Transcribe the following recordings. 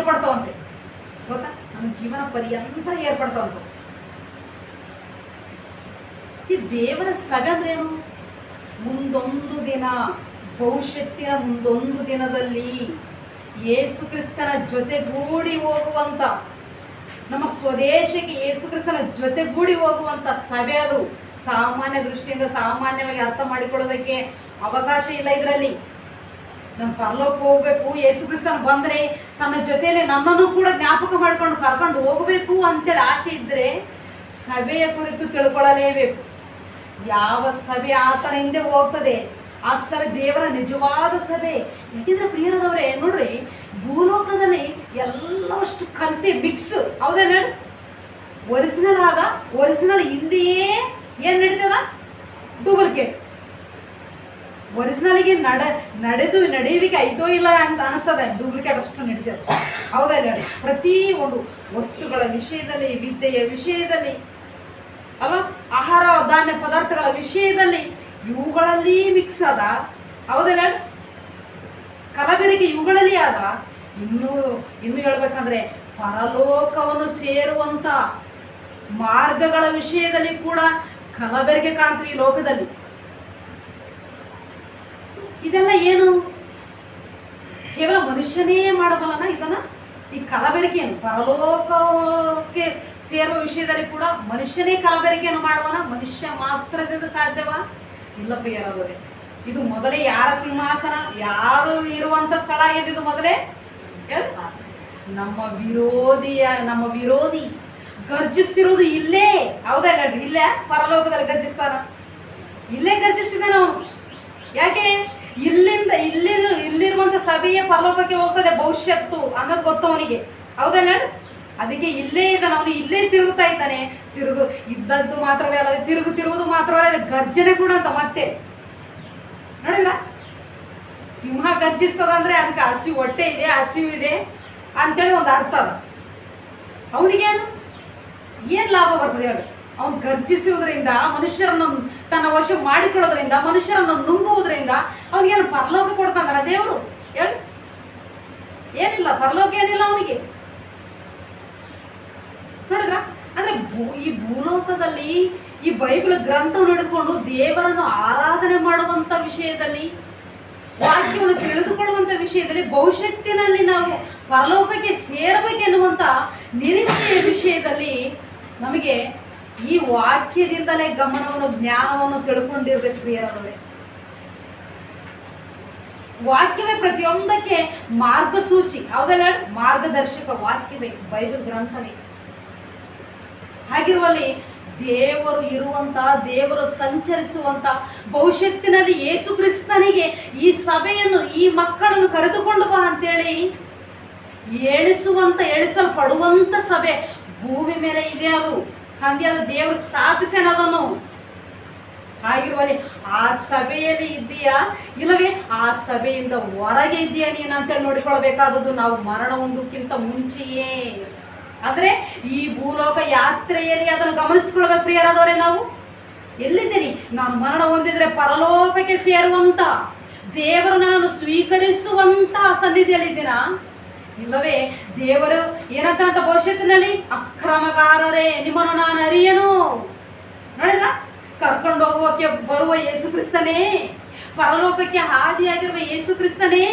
ಏರ್ಪಡ್ತಾವಂತೆ, ಗೊತ್ತಾ? ನಮ್ಮ ಜೀವನ ಪರ್ಯಂತ ಏರ್ಪಡ್ತಾವಂತ. ಈ ದೇವರ ಸಭೆ ಅಂದ್ರೆ ಏನು? ಮುಂದೊಂದು ದಿನ, ಭವಿಷ್ಯತ್ತಿನ ಮುಂದೊಂದು ದಿನದಲ್ಲಿ ಯೇಸು ಕ್ರಿಸ್ತನ ಜೊತೆಗೂಡಿ ಹೋಗುವಂಥ, ನಮ್ಮ ಸ್ವದೇಶಕ್ಕೆ ಯೇಸು ಕ್ರಿಸ್ತನ ಜೊತೆಗೂಡಿ ಹೋಗುವಂಥ ಸಭೆ ಅದು. ಸಾಮಾನ್ಯ ದೃಷ್ಟಿಯಿಂದ ಸಾಮಾನ್ಯವಾಗಿ ಅರ್ಥ ಮಾಡಿಕೊಳ್ಳೋದಕ್ಕೆ ಅವಕಾಶ ಇಲ್ಲ ಇದರಲ್ಲಿ. ನಮ್ಮ ಪರಲೋಕ ಹೋಗ್ಬೇಕು, ಯೇಸು ಕ್ರಿಸ್ತನ ಬಂದರೆ ತನ್ನ ಜೊತೆಯಲ್ಲಿ ನನ್ನನ್ನು ಕೂಡ ಜ್ಞಾಪಕ ಮಾಡ್ಕೊಂಡು ಕರ್ಕೊಂಡು ಹೋಗಬೇಕು ಅಂತೇಳಿ ಆಸೆ ಇದ್ದರೆ ಸಭೆಯ ಕುರಿತು ತಿಳ್ಕೊಳ್ಳಲೇಬೇಕು. ಯಾವ ಸಭೆ ಆತನ ಹಿಂದೆ ಹೋಗ್ತದೆ ಆ ಸಭೆ ದೇವರ ನಿಜವಾದ ಸಭೆ. ಯಾಕೆಂದರೆ ಪ್ರಿಯರಾದವರೇ ನೋಡ್ರಿ, ಭೂಲೋಕದಲ್ಲಿ ಎಲ್ಲವಷ್ಟು ಕಲ್ತಿ ಮಿಕ್ಸ್, ಹೌದೇನ? ಒರಿಜಿನಲ್ ಹಿಂದೆಯೇ ಏನು ನಡೀತದ? ಡೂಪ್ಲಿಕೇಟ್. ಒರಿಜಿನಲ್ಗೆ ನಡೆಯುವಿಕೆ ಐತೋ ಇಲ್ಲ ಅಂತ ಅನಿಸ್ತದೆ, ಡೂಪ್ಲಿಕೇಟ್ ಅಷ್ಟು ನಡೀತದೆ, ಹೌದಲ್ಲ? ಪ್ರತಿ ಒಂದು ವಸ್ತುಗಳ ವಿಷಯದಲ್ಲಿ, ವಿದ್ಯೆಯ ವಿಷಯದಲ್ಲಿ ಅಲ್ವಾ, ಆಹಾರ ಧಾನ್ಯ ಪದಾರ್ಥಗಳ ವಿಷಯದಲ್ಲಿ ಇವುಗಳಲ್ಲಿ ಮಿಕ್ಸ್ ಅದ, ಹೌದಲ್ಲ? ಕಲಬೆರಕೆ ಇವುಗಳಲ್ಲಿ ಆದ. ಇನ್ನು ಹೇಳ್ಬೇಕಂದ್ರೆ ಪರಲೋಕವನ್ನು ಸೇರುವಂಥ ಮಾರ್ಗಗಳ ವಿಷಯದಲ್ಲಿ ಕೂಡ ಕಲಬೆರಕೆ ಕಾಣ್ತೀವಿ ಈ ಲೋಕದಲ್ಲಿ. ಇದೆಲ್ಲ ಏನು? ಕೇವಲ ಮನುಷ್ಯನೇ ಮಾಡಬಲ್ಲನ ಇದನ್ನ? ಈ ಕಲಬೆರಕೆಯನ್ನು ಪರಲೋಕಕ್ಕೆ ಸೇರುವ ವಿಷಯದಲ್ಲಿ ಕೂಡ ಮನುಷ್ಯನೇ ಕಲಬೆರಕೆಯನ್ನು ಮಾಡುವನ? ಮನುಷ್ಯ ಮಾತ್ರದಿಂದ ಸಾಧ್ಯವಾ? ಇಲ್ಲ ಪ್ರಿಯರಾದವರೇ, ಇದು ಮೊದಲೇ ಯಾರ ಸಿಂಹಾಸನ, ಯಾರು ಇರುವಂತ ಸ್ಥಳ ಆಗಿದೆ ಇದು ಮೊದಲೇ? ನಮ್ಮ ವಿರೋಧಿ ಗರ್ಜಿಸ್ತಿರೋದು ಇಲ್ಲೇ, ಹೌದಲ್ಲ? ಇಲ್ಲೇ ಪರಲೋಕದಲ್ಲಿ ಗರ್ಜಿಸ್ತಾನ, ಇಲ್ಲೇ ಗರ್ಜಿಸ್ತಿದ್ದಾನ ಅವನು. ಯಾಕೆ? ಇಲ್ಲಿರುವಂಥ ಸಭೆಯ ಪರಲೋಕಕ್ಕೆ ಹೋಗ್ತದೆ ಭವಿಷ್ಯತ್ತು ಅನ್ನೋದು ಗೊತ್ತು ಅವನಿಗೆ, ಹೌದಲ್ಲ? ಅದಕ್ಕೆ ಇಲ್ಲೇ ಇದ್ದಾನೆ ಅವನು, ಇಲ್ಲೇ ತಿರುಗುತ್ತಾ ಇದ್ದಾನೆ. ಇದ್ದದ್ದು ಮಾತ್ರವೇ ಅಲ್ಲ, ತಿರುಗುವುದು ಮಾತ್ರವೇ ಅಲ್ಲ, ಗರ್ಜನೆ ಕೂಡ ಅಂತ. ಮತ್ತೆ ನೋಡಿಲ್ಲ, ಸಿಂಹ ಗರ್ಜಿಸ್ತದ ಅಂದ್ರೆ ಅದಕ್ಕೆ ಹೊಟ್ಟೆ ಇದೆ, ಹಸಿವಿದೆ ಅಂತೇಳಿ ಒಂದು ಅರ್ಥ ಅದ. ಅವನಿಗೇನು ಲಾಭ ಬರ್ತದೆ ಹೇಳಿ? ಅವನು ಗರ್ಜಿಸುವುದರಿಂದ, ಮನುಷ್ಯರನ್ನು ತನ್ನ ವಶ ಮಾಡಿಕೊಳ್ಳೋದ್ರಿಂದ, ಮನುಷ್ಯರನ್ನು ನುಂಗುವುದರಿಂದ ಅವನಿಗೇನು ಪರಲೋಕ ಕೊಡ್ತಾನ ದೇವರು? ಹೇಳಿ, ಏನಿಲ್ಲ, ಪರಲೋಕ ಏನಿಲ್ಲ ಅವನಿಗೆ. ನೋಡಿದ್ರ? ಅಂದ್ರೆ ಈ ಭೂಲೋಕದಲ್ಲಿ ಈ ಬೈಬಲ್ ಗ್ರಂಥವನ್ನು ಹಿಡಿದುಕೊಂಡು ದೇವರನ್ನು ಆರಾಧನೆ ಮಾಡುವಂಥ ವಿಷಯದಲ್ಲಿ, ವಾಕ್ಯವನ್ನು ತಿಳಿದುಕೊಳ್ಳುವಂಥ ವಿಷಯದಲ್ಲಿ, ಭವಿಷ್ಯತ್ತಿನಲ್ಲಿ ನಾವು ಪರಲೋಕಕ್ಕೆ ಸೇರಬೇಕೆನ್ನುವಂಥ ನಿರೀಕ್ಷೆಯ ವಿಷಯದಲ್ಲಿ ನಮಗೆ ಈ ವಾಕ್ಯದಿಂದಲೇ ಗಮನವನ್ನು, ಜ್ಞಾನವನ್ನು ತಿಳ್ಕೊಂಡಿರ್ಬೇಕು ಪ್ರಿಯರಾದವರೇ. ವಾಕ್ಯವೇ ಪ್ರತಿಯೊಂದಕ್ಕೆ ಮಾರ್ಗಸೂಚಿ, ಹೌದಲ್ಲ? ಮಾರ್ಗದರ್ಶಕ ವಾಕ್ಯವೇ ಬೈಬಲ್ ಗ್ರಂಥವೇ. ಹಾಗಿರುವಲ್ಲಿ ದೇವರು ಇರುವಂಥ, ದೇವರು ಸಂಚರಿಸುವಂಥ ಭವಿಷ್ಯತ್ತಿನಲ್ಲಿ ಯೇಸು ಕ್ರಿಸ್ತನಿಗೆ ಈ ಸಭೆಯನ್ನು, ಈ ಮಕ್ಕಳನ್ನು ಕರೆದುಕೊಂಡು ಬಾ ಅಂತೇಳಿ ಎಳಿಸಲ್ಪಡುವಂಥ ಸಭೆ ಭೂಮಿ ಮೇಲೆ ಇದೆ. ಅದು ತಂದೆಯಾದ ದೇವರು ಸ್ಥಾಪಿಸೇನದನ್ನು. ಹಾಗಿರುವಲ್ಲಿ ಆ ಸಭೆಯಲ್ಲಿ ಇದ್ದೀಯಾ, ಇಲ್ಲವೇ ಆ ಸಭೆಯಿಂದ ಹೊರಗೆ ಇದ್ದೀಯಾ ನೀನು ಅಂತೇಳಿ ನೋಡಿಕೊಳ್ಬೇಕಾದದ್ದು ನಾವು ಮರಣ ಹೊಂದಕ್ಕಿಂತ ಮುಂಚೆಯೇ. ಆದರೆ ಈ ಭೂಲೋಕ ಯಾತ್ರೆಯಲ್ಲಿ ಅದನ್ನು ಗಮನಿಸಿಕೊಳ್ಬೇಕು ಪ್ರಿಯರಾದವರೇ. ನಾವು ಎಲ್ಲಿದ್ದೀನಿ? ನಾನು ಮರಣ ಹೊಂದಿದ್ರೆ ಪರಲೋಕಕ್ಕೆ ಸೇರುವಂಥ, ದೇವರು ನನ್ನನ್ನು ಸ್ವೀಕರಿಸುವಂಥ ಸನ್ನಿಧಿಯಲ್ಲಿದ್ದೀನಾ? ಇಲ್ಲವೇ ದೇವರು ಏನಂತ ಭವಿಷ್ಯತ್ತಿನಲ್ಲಿ, ಅಕ್ರಮಗಾರರೇ ನಿಮ್ಮನ್ನು ನಾನು ಅರಿಯನು. ನೋಡಿದ್ರ? ಕರ್ಕೊಂಡು ಹೋಗೋಕೆ ಬರುವ ಯೇಸು ಕ್ರಿಸ್ತನೇ, ಪರಲೋಕಕ್ಕೆ ಹಾದಿಯಾಗಿರುವ ಯೇಸು ಕ್ರಿಸ್ತನೇ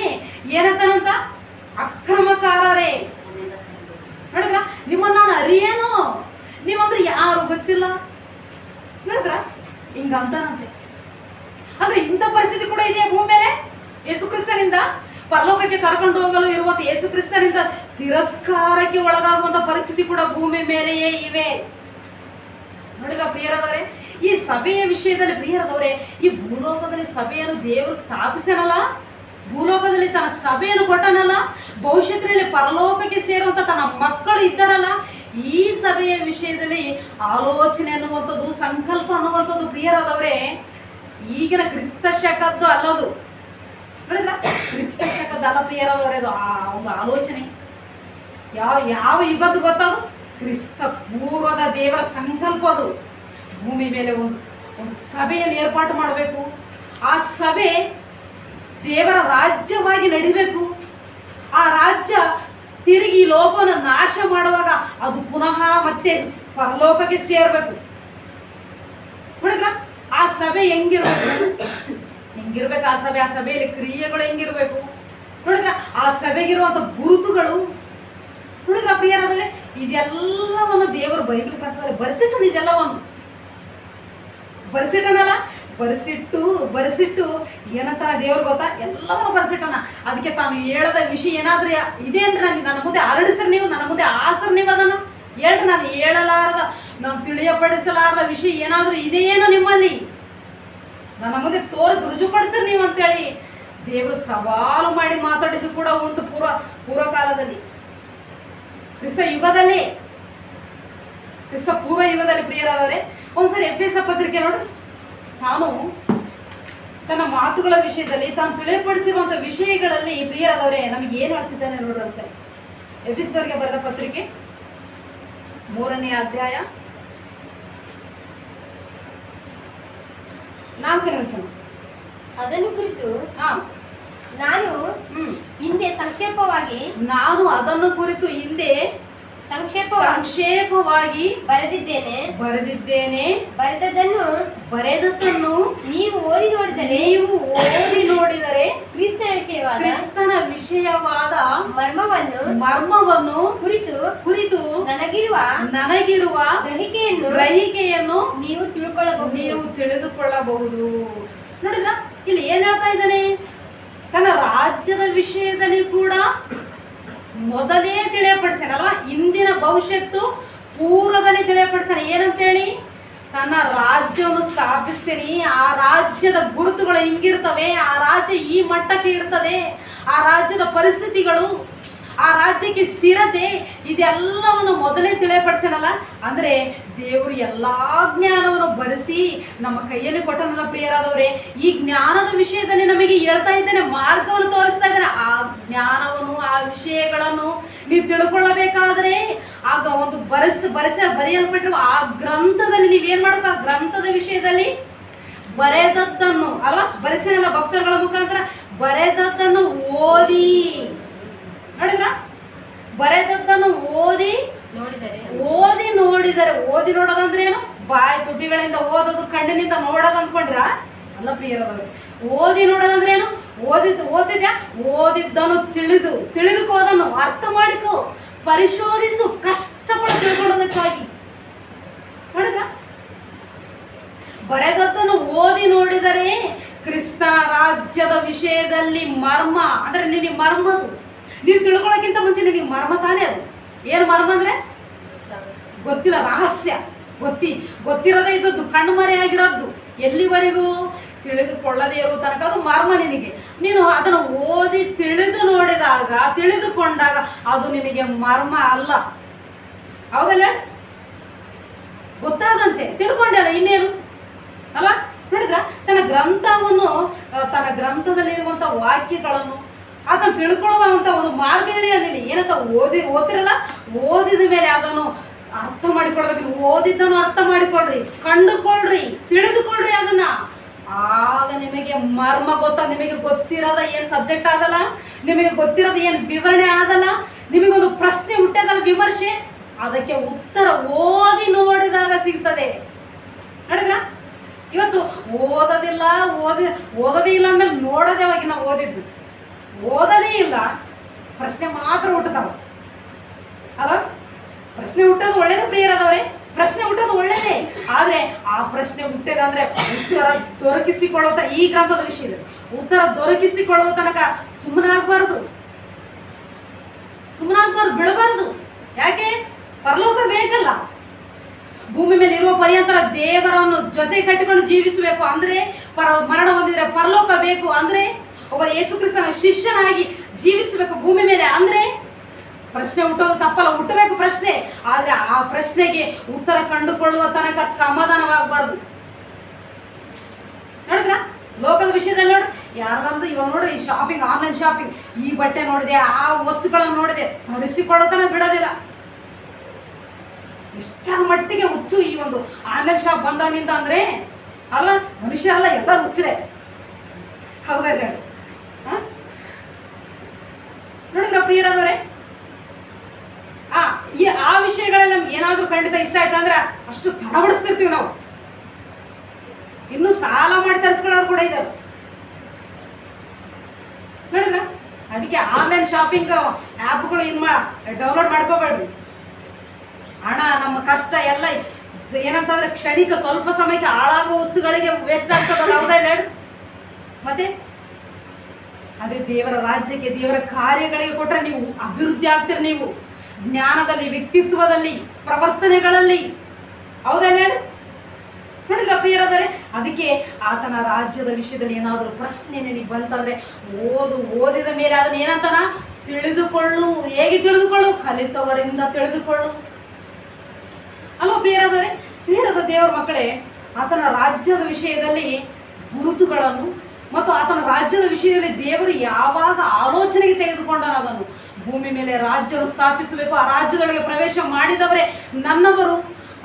ಏನಂತ? ಅಕ್ರಮಕಾರರೇ. ನೋಡಿದ್ರ? ನಿಮ್ಮನ್ನು ನಾನು ಅರಿಯೇನು, ನೀವಂದ್ರೆ ಯಾರು ಗೊತ್ತಿಲ್ಲ. ನೋಡಿದ್ರ? ಹಿಂಗಂತಾನಂತೆ. ಅಂದ್ರೆ ಇಂಥ ಪರಿಸ್ಥಿತಿ ಕೂಡ ಇದೆಯಾ ಭೂಮಿ ಮೇಲೆ? ಯೇಸು ಕ್ರಿಸ್ತನಿಂದ ಪರಲೋಕಕ್ಕೆ ಕರ್ಕೊಂಡು ಹೋಗಲು ಇರುವಂಥ ಯೇಸು ಕ್ರಿಸ್ತನಿಂದ ತಿರಸ್ಕಾರಕ್ಕೆ ಒಳಗಾಗುವಂಥ ಪರಿಸ್ಥಿತಿ ಕೂಡ ಭೂಮಿ ಮೇಲೆಯೇ ಇವೆ. ನೋಡಿದ್ರ ಪ್ರಿಯರಾದವರೇ, ಈ ಸಭೆಯ ವಿಷಯದಲ್ಲಿ ಪ್ರಿಯರಾದವರೇ, ಈ ಭೂಲೋಕದಲ್ಲಿ ಸಭೆಯನ್ನು ದೇವರು ಸ್ಥಾಪಿಸನಲ್ಲ, ಭೂಲೋಕದಲ್ಲಿ ತನ್ನ ಸಭೆಯನ್ನು ಕೊಟ್ಟನಲ್ಲ, ಭವಿಷ್ಯತ್ತಿನಲ್ಲಿ ಪರಲೋಕಕ್ಕೆ ಸೇರುವಂಥ ತನ್ನ ಮಕ್ಕಳು ಇದ್ದಾರಲ್ಲ, ಈ ಸಭೆಯ ವಿಷಯದಲ್ಲಿ ಆಲೋಚನೆ ಅನ್ನುವಂಥದ್ದು, ಸಂಕಲ್ಪ ಅನ್ನುವಂಥದ್ದು ಪ್ರಿಯರಾದವರೇ ಈಗಿನ ಕ್ರಿಸ್ತ ಶಕದ್ದು ಅಲ್ಲದು. ನೋಡಿದ್ರ? ಕ್ರಿಸ್ತ ಶಕದ್ದು ಅಲ್ಲ ಪ್ರಿಯರಾದವರೇ, ಅದು ಆ ಒಂದು ಆಲೋಚನೆ ಯಾವ ಯುಗದ್ದು ಗೊತ್ತದು? ಕ್ರಿಸ್ತ ಪೂರ್ವದ ದೇವರ ಸಂಕಲ್ಪ ಅದು. ಭೂಮಿ ಮೇಲೆ ಒಂದು ಸಭೆಯನ್ನು ಏರ್ಪಾಟು ಮಾಡಬೇಕು. ಆ ಸಭೆ ದೇವರ ರಾಜ್ಯವಾಗಿ ನಡಿಬೇಕು. ಆ ರಾಜ್ಯ ತಿರುಗಿ ಈ ಲೋಕವನ್ನು ನಾಶ ಮಾಡುವಾಗ ಅದು ಪುನಃ ಮತ್ತೆ ಪರಲೋಕಕ್ಕೆ ಸೇರಬೇಕು. ನೋಡಿದ್ರ ಆ ಸಭೆ ಹೆಂಗಿರ್ಬೇಕು ಆ ಸಭೆಯಲ್ಲಿ ಕ್ರಿಯೆಗಳು ಹೆಂಗಿರ್ಬೇಕು ನೋಡಿದ್ರ, ಆ ಸಭೆಗಿರುವಂತ ಗುರುತುಗಳು ನೋಡಿದ್ರ ಪ್ರಿಯರಾದರೆ, ಇದೆಲ್ಲವನ್ನು ದೇವರು ಬೈಬಲ್ ಪ್ರಕಾರ ಬರೆಸಿಟ್ಟನು. ಇದೆಲ್ಲವನ್ನು ಬರೆಸಿಟ್ಟನಲ್ಲ, ಬರೆಸಿಟ್ಟು ಏನಂತಾನ ದೇವ್ರು ಗೊತ್ತಾ, ಎಲ್ಲವನ್ನು ಬರೆಸಿಟ್ಟನ. ಅದಕ್ಕೆ ತಾನು ಹೇಳದ ವಿಷಯ ಏನಾದ್ರೂ ಇದೆ ಅಂದ್ರೆ ನನ್ನ ಮುಂದೆ ಹರಡಿಸ್ರಿ, ನೀವು ನನ್ನ ಮುಂದೆ ಆಸರ್ ನೀವು ಅದನ್ನು ಹೇಳ್ರಿ. ನಾನು ಹೇಳಲಾರದ, ನಾನು ತಿಳಿಯಪಡಿಸಲಾರದ ವಿಷಯ ಏನಾದರೂ ಇದೆಯೇನೋ ನಿಮ್ಮಲ್ಲಿ ನನ್ನ ಮುಂದೆ ರುಜುಪಡಿಸ್ರಿ ನೀವು ಅಂತೇಳಿ ದೇವರು ಸವಾಲು ಮಾಡಿ ಮಾತಾಡಿದ್ದು ಕೂಡ ಉಂಟು ಪೂರ್ವಕಾಲದಲ್ಲಿ, ಕ್ರಿಸ್ತ ಪೂರ್ವ ಯುಗದಲ್ಲಿ ಪ್ರಿಯರಾದವರೇ. ಒಂದ್ಸರಿ ಎಫೆಸ ಪತ್ರಿಕೆ ನೋಡಿ, ತಾನು ತನ್ನ ಮಾತುಗಳ ವಿಷಯದಲ್ಲಿ ತಾನು ತಿಳಿಯಪಡಿಸಿರುವಂಥ ವಿಷಯಗಳಲ್ಲಿ ಪ್ರಿಯರಾದವರೇ ನಮಗೆ ಏನು ಹೇಳ್ತಿದ್ದಾನೆ ನೋಡ್ರಿ. ಒಂದ್ಸರಿ ಎಫೆಸದವರಿಗೆ ಬರೆದ ಪತ್ರಿಕೆ 3ನೇ ಅಧ್ಯಾಯ 4ನೇ ವಚನ. ಅದನ್ನು ಕುರಿತು ನಾನು ಹಿಂದೆ ಸಂಕ್ಷೇಪವಾಗಿ ಬರೆದಿದ್ದೇನೆ. ಬರೆದದ್ದನ್ನು ನೀವು ಓದಿ ನೋಡಿದರೆ ಕ್ರಿಸ್ತನ ವಿಷಯವಾದ ಮರ್ಮವನ್ನು ಕುರಿತು ನನಗಿರುವ ಗ್ರಹಿಕೆಯನ್ನು ನೀವು ತಿಳಿದುಕೊಳ್ಳಬಹುದು. ನೋಡಿದ್ರ, ಇಲ್ಲಿ ಏನ್ ಹೇಳ್ತಾ ಇದ್ದಾನೆ? ತನ್ನ ರಾಜ್ಯದ ವಿಷಯದಲ್ಲಿ ಕೂಡ ಮೊದಲೇ ತಿಳಿಯಪಡಿಸ್ಯಾನಲ್ವಾ, ಇಂದಿನ ಭವಿಷ್ಯತ್ತು ಪೂರ್ವದಲ್ಲಿ ತಿಳಿಯಪಡಿಸ್ಯಾನ. ಏನಂತೇಳಿ, ತನ್ನ ರಾಜ್ಯವನ್ನು ಸ್ಥಾಪಿಸ್ತೀನಿ, ಆ ರಾಜ್ಯದ ಗುರುತುಗಳು ಹಿಂಗಿರ್ತವೆ, ಆ ರಾಜ್ಯ ಈ ಮಟ್ಟಕ್ಕೆ ಇರ್ತದೆ, ಆ ರಾಜ್ಯದ ಪರಿಸ್ಥಿತಿಗಳು, ಆ ರಾಜ್ಯಕ್ಕೆ ಸ್ಥಿರತೆ, ಇದೆಲ್ಲವನ್ನು ಮೊದಲೇ ತಿಳಿಯಪಡಿಸ್ಯಾನಲ್ಲ. ಅಂದರೆ ದೇವರು ಎಲ್ಲ ಜ್ಞಾನವನ್ನು ಬರೆಸಿ ನಮ್ಮ ಕೈಯಲ್ಲಿ ಕೊಟ್ಟನಲ್ಲ ಪ್ರಿಯರಾದವರೇ. ಈ ಜ್ಞಾನದ ವಿಷಯದಲ್ಲಿ ನಮಗೆ ಹೇಳ್ತಾ ಇದ್ದೇನೆ, ಮಾರ್ಗವನ್ನು ತೋರಿಸ್ತಾ ಇದ್ದೇನೆ. ಆ ಜ್ಞಾನವನ್ನು, ಆ ವಿಷಯಗಳನ್ನು ನೀವು ತಿಳ್ಕೊಳ್ಳಬೇಕಾದ್ರೆ ಆಗ ಒಂದು ಬರೆಯಲ್ಪಟ್ಟಿರುವ ಆ ಗ್ರಂಥದಲ್ಲಿ ನೀವೇನು ಮಾಡಬೇಕು? ಆ ಗ್ರಂಥದ ವಿಷಯದಲ್ಲಿ ಬರೆದದ್ದನ್ನು ಅಲ್ವಾ, ಬರೆಸಿನಲ್ಲ ಭಕ್ತರುಗಳ ಮುಖಾಂತರ ಬರೆದದ್ದನ್ನು ಓದಿ ನೋಡಿದ್ರ, ಬರೆದದ್ದನ್ನು ಓದಿ ನೋಡಿದರೆ ನೋಡೋದಂದ್ರೆ ಏನು? ಬಾಯಿ ತುಟಿಗಳಿಂದ ಓದೋದು, ಕಣ್ಣಿನಿಂದ ನೋಡೋದು ಅಂದ್ಕೊಂಡ್ರ ಅಲ್ಲ ಪ್ರಿಯರದವರು. ಓದಿ ನೋಡೋದಂದ್ರೆ ಏನು? ಓದಿದ್ದನ್ನು ತಿಳಿದುಕೋ, ಅದನ್ನು ಅರ್ಥ ಮಾಡಿಕೋ, ಪರಿಶೋಧಿಸು, ಕಷ್ಟಪಟ್ಟು ತಿಳ್ಕೊಳ್ಳೋದಕ್ಕಾಗಿ. ನೋಡಿದ್ರ, ಬರೆದದ್ದನ್ನು ಓದಿ ನೋಡಿದರೆ ಕ್ರಿಸ್ತನ ರಾಜ್ಯದ ವಿಷಯದಲ್ಲಿ ಮರ್ಮ, ಅಂದ್ರೆ ನಿನಗೆ ಮರ್ಮದು ನೀವು ತಿಳ್ಕೊಳ್ಳೋಕ್ಕಿಂತ ಮುಂಚೆ ನಿನಗೆ ಮರ್ಮ ತಾನೇ ಅದು. ಏನು ಮರ್ಮ ಅಂದರೆ ಗೊತ್ತಿಲ್ಲ, ರಹಸ್ಯ, ಗೊತ್ತಿರದೇ ಇದ್ದದ್ದು, ಕಣ್ಮರೆ ಆಗಿರೋದು, ಎಲ್ಲಿವರೆಗೂ ತಿಳಿದುಕೊಳ್ಳದೇ ಇರುವ ತನಕ ಅದು ಮರ್ಮ ನಿನಗೆ. ನೀನು ಅದನ್ನು ಓದಿ ತಿಳಿದುಕೊಂಡಾಗ ಅದು ನಿನಗೆ ಮರ್ಮ ಅಲ್ಲ. ಹೌದಲ್ಲ? ಗೊತ್ತಾದಂತೆ ತಿಳ್ಕೊಂಡಲ್ಲ, ಇನ್ನೇನು ಅಲ್ಲ. ನೋಡಿದ್ರ, ತನ್ನ ಗ್ರಂಥದಲ್ಲಿರುವಂಥ ವಾಕ್ಯಗಳನ್ನು ಅದನ್ನು ತಿಳ್ಕೊಳ್ಳುವಂಥ ಒಂದು ಮಾರ್ಗ ಹೇಳಿ ಅಲ್ಲಿ ಏನಂತ ಓದಿರಲ್ಲ. ಓದಿದ ಮೇಲೆ ಅದನ್ನು ಅರ್ಥ ಮಾಡಿಕೊಳ್ಬೇಕು. ನೀವು ಓದಿದ್ದನ್ನು ಅರ್ಥ ಮಾಡಿಕೊಳ್ರಿ, ಕಂಡುಕೊಳ್ರಿ, ತಿಳಿದುಕೊಳ್ರಿ ಅದನ್ನ. ಆಗ ನಿಮಗೆ ಮರ್ಮ ನಿಮಗೆ ಗೊತ್ತಿರೋದ ಏನು ಸಬ್ಜೆಕ್ಟ್ ಆದಲ್ಲ, ನಿಮಗೆ ಗೊತ್ತಿರೋದ ಏನು ವಿವರಣೆ ಆದಲ್ಲ, ನಿಮಗೊಂದು ಪ್ರಶ್ನೆ ಹುಟ್ಟದಲ್ಲ, ವಿಮರ್ಶೆ, ಅದಕ್ಕೆ ಉತ್ತರ ಓದಿ ನೋಡಿದಾಗ ಸಿಗ್ತದೆ. ನೋಡಿದ್ರ, ಇವತ್ತು ಓದೋದೇ ಇಲ್ಲ ಅಂದ್ಮೇಲೆ ನೋಡೋದೇ ಹೋಗಿ ನಾವು ಓದೋದೇ ಇಲ್ಲ, ಪ್ರಶ್ನೆ ಮಾತ್ರ ಹುಟ್ಟತಾವ ಅಲ್ಲ. ಪ್ರಶ್ನೆ ಹುಟ್ಟೋದು ಒಳ್ಳೇದು ಪ್ರಿಯರಾದವ್ರೆ, ಪ್ರಶ್ನೆ ಹುಟ್ಟೋದು ಒಳ್ಳೇದೇ. ಆದರೆ ಆ ಪ್ರಶ್ನೆ ಹುಟ್ಟೇದಂದ್ರೆ ಉತ್ತರ ದೊರಕಿಸಿಕೊಳ್ಳುವ, ಈ ಗ್ರಂಥದ ವಿಷಯದಲ್ಲಿ ಉತ್ತರ ದೊರಕಿಸಿಕೊಳ್ಳುವ ತನಕ ಸುಮ್ಮನಾಗಬಾರ್ದು, ಬಿಡಬಾರ್ದು. ಯಾಕೆ? ಪರಲೋಕ ಬೇಕಲ್ಲ. ಭೂಮಿ ಮೇಲೆ ಇರುವ ಪರ್ಯಂತರ ದೇವರನ್ನು ಜೊತೆ ಕಟ್ಟಿಕೊಂಡು ಜೀವಿಸಬೇಕು ಅಂದ್ರೆ, ಮರಣ ಹೊಂದಿದ್ರೆ ಪರಲೋಕ ಬೇಕು ಅಂದ್ರೆ, ಒಬ್ಬ ಯೇಸು ಕ್ರಿಸ್ತನ ಶಿಷ್ಯನಾಗಿ ಜೀವಿಸಬೇಕು ಭೂಮಿ ಮೇಲೆ ಅಂದ್ರೆ ಪ್ರಶ್ನೆ ಹುಟ್ಟೋದು ತಪ್ಪಲ್ಲ, ಹುಟ್ಟಬೇಕು ಪ್ರಶ್ನೆ. ಆದರೆ ಆ ಪ್ರಶ್ನೆಗೆ ಉತ್ತರ ಕಂಡುಕೊಳ್ಳುವ ತನಕ ಸಮಾಧಾನವಾಗಬಾರ್ದು. ನೋಡಿದ್ರ, ಲೋಕದ ವಿಷಯದಲ್ಲಿ ನೋಡ್ರಿ, ಯಾರ್ದಂದು ಇವಾಗ ನೋಡ್ರಿ, ಈ ಶಾಪಿಂಗ್, ಆನ್ಲೈನ್ ಶಾಪಿಂಗ್, ಈ ಬಟ್ಟೆ ನೋಡಿದೆ, ಆ ವಸ್ತುಗಳನ್ನು ನೋಡಿದೆ, ತರಿಸಿಕೊಳ್ಳೋತನ ಬಿಡೋದಿಲ್ಲ. ಎಷ್ಟರ ಮಟ್ಟಿಗೆ ಹುಚ್ಚು ಈ ಒಂದು ಆನ್ಲೈನ್ ಶಾಪ್ ಬಂದಾಗಿಂದ ಅಂದ್ರೆ ಅಲ್ಲ, ಮನುಷ್ಯರಲ್ಲ, ಎಲ್ಲರೂ ಹುಚ್ಚರೆ. ಹೌದಲ್ಲ? ನೋಡಿದ್ರ ಪ್ರಿಯರಾದವರೇ, ಖಂಡಿತ ಇಷ್ಟ ಆಯ್ತು ಅಂದ್ರೆ ಅಷ್ಟು ತಡಬಡಿಸ್ತಿರ್ತೀವಿ ನಾವು. ಇನ್ನು ಸಾಲ ಮಾಡಿ ತರಿಸ್ಕೊಳ್ಳೋರು ಕೂಡ ಇದ್ದಾರೆ ನೋಡಿದ್ರ. ಅದಕ್ಕೆ ಆನ್ಲೈನ್ ಶಾಪಿಂಗ್ ಆ್ಯಪ್ಗಳು ಡೌನ್ಲೋಡ್ ಮಾಡ್ಕೋಬೇಡ್ರಿ. ಹಣ ನಮ್ಮ ಕಷ್ಟ ಎಲ್ಲ ಏನಂತಂದ್ರೆ ಕ್ಷಣಿಕ ಸ್ವಲ್ಪ ಸಮಯಕ್ಕೆ ಹಾಳಾಗುವ ವಸ್ತುಗಳಿಗೆ ವೇಸ್ಟ್ ಆಗ್ತದಲ್ಲ, ಹೌದಾ ಇಲ್ಲ ಹೇಳಿ? ಮತ್ತೆ ಅದೇ ದೇವರ ರಾಜ್ಯಕ್ಕೆ, ದೇವರ ಕಾರ್ಯಗಳಿಗೆ ಕೊಟ್ಟರೆ ನೀವು ಅಭಿವೃದ್ಧಿ ಆಗ್ತೀರಿ. ನೀವು ಜ್ಞಾನದಲ್ಲಿ, ವ್ಯಕ್ತಿತ್ವದಲ್ಲಿ, ಪ್ರವರ್ತನೆಗಳಲ್ಲಿ, ಹೌದಾ ಹೇಳಿ? ನೋಡಿದ್ರ ಪ್ರಿಯರಾದರೆ, ಅದಕ್ಕೆ ಆತನ ರಾಜ್ಯದ ವಿಷಯದಲ್ಲಿ ಏನಾದರೂ ಪ್ರಶ್ನೆ ನಿನಗೆ ಬಂತಂದ್ರೆ ಓದಿದ ಮೇಲೆ ಅದನ್ನ ಏನಂತಾನ ತಿಳಿದುಕೊಳ್ಳು. ಹೇಗೆ ತಿಳಿದುಕೊಳ್ಳು? ಕಲಿತವರಿಂದ ತಿಳಿದುಕೊಳ್ಳು ಅಲ್ವಾ ಪ್ರಿಯರಾದರೆ? ಪ್ರಿಯರಾದ ದೇವರ ಮಕ್ಕಳೇ, ಆತನ ರಾಜ್ಯದ ವಿಷಯದಲ್ಲಿ ಗುರುತುಗಳನ್ನು ಮತ್ತು ಆತನ ರಾಜ್ಯದ ವಿಷಯದಲ್ಲಿ ದೇವರು ಯಾವಾಗ ಆಲೋಚನೆಗೆ ತೆಗೆದುಕೊಂಡನು ಅದನ್ನು ಭೂಮಿ ಮೇಲೆ ರಾಜ್ಯವನ್ನು ಸ್ಥಾಪಿಸಬೇಕು. ಆ ರಾಜ್ಯದೊಳಗೆ ಪ್ರವೇಶ ಮಾಡಿದವರೇ ನನ್ನವರು.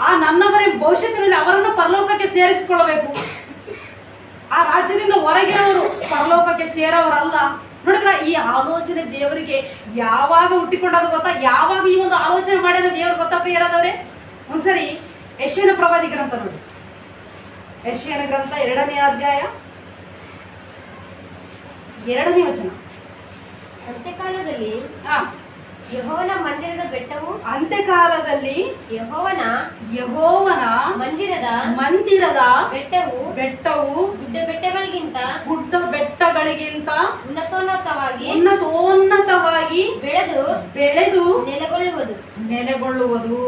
ಆ ನನ್ನವರೇ ಭವಿಷ್ಯತ್ತಿನಲ್ಲಿ ಅವರನ್ನು ಪರಲೋಕಕ್ಕೆ ಸೇರಿಸಿಕೊಳ್ಳಬೇಕು. ಆ ರಾಜ್ಯದಿಂದ ಹೊರಗಿನವರು ಪರಲೋಕಕ್ಕೆ ಸೇರೋವರಲ್ಲ. ನೋಡಿದ್ರ, ಈ ಆಲೋಚನೆ ದೇವರಿಗೆ ಯಾವಾಗ ಹುಟ್ಟಿಕೊಂಡಅದು ಗೊತ್ತಾ? ಯಾವಾಗ ಈ ಒಂದು ಆಲೋಚನೆ ಮಾಡ್ಯಾರ ದೇವರು ಗೊತ್ತಾ ಪ್ರಿಯರಾದವ್ರೆ? ಒಂದ್ಸರಿ ಯೆಶಾಯನ ಪ್ರವಾದಿ ಗ್ರಂಥ ನೋಡಿ. ಯೆಶಾಯನ ಗ್ರಂಥ 2ನೇ ಅಧ್ಯಾಯ 2ನೇ ವಚನ. ಅಂತ್ಯಕಾಲದಲ್ಲಿ ಯೆಹೋವನ ಮಂದಿರದ ಬೆಟ್ಟವು, ಅಂತ್ಯಕಾಲದಲ್ಲಿ ಯೆಹೋವನ ಮಂದಿರದ ಬೆಟ್ಟವು ಗುಡ್ಡ ಬೆಟ್ಟಗಳಿಗಿಂತ ಉನ್ನತೋನ್ನತವಾಗಿ ಬೆಳೆದು ನೆಲೆಗೊಳ್ಳುವುದು.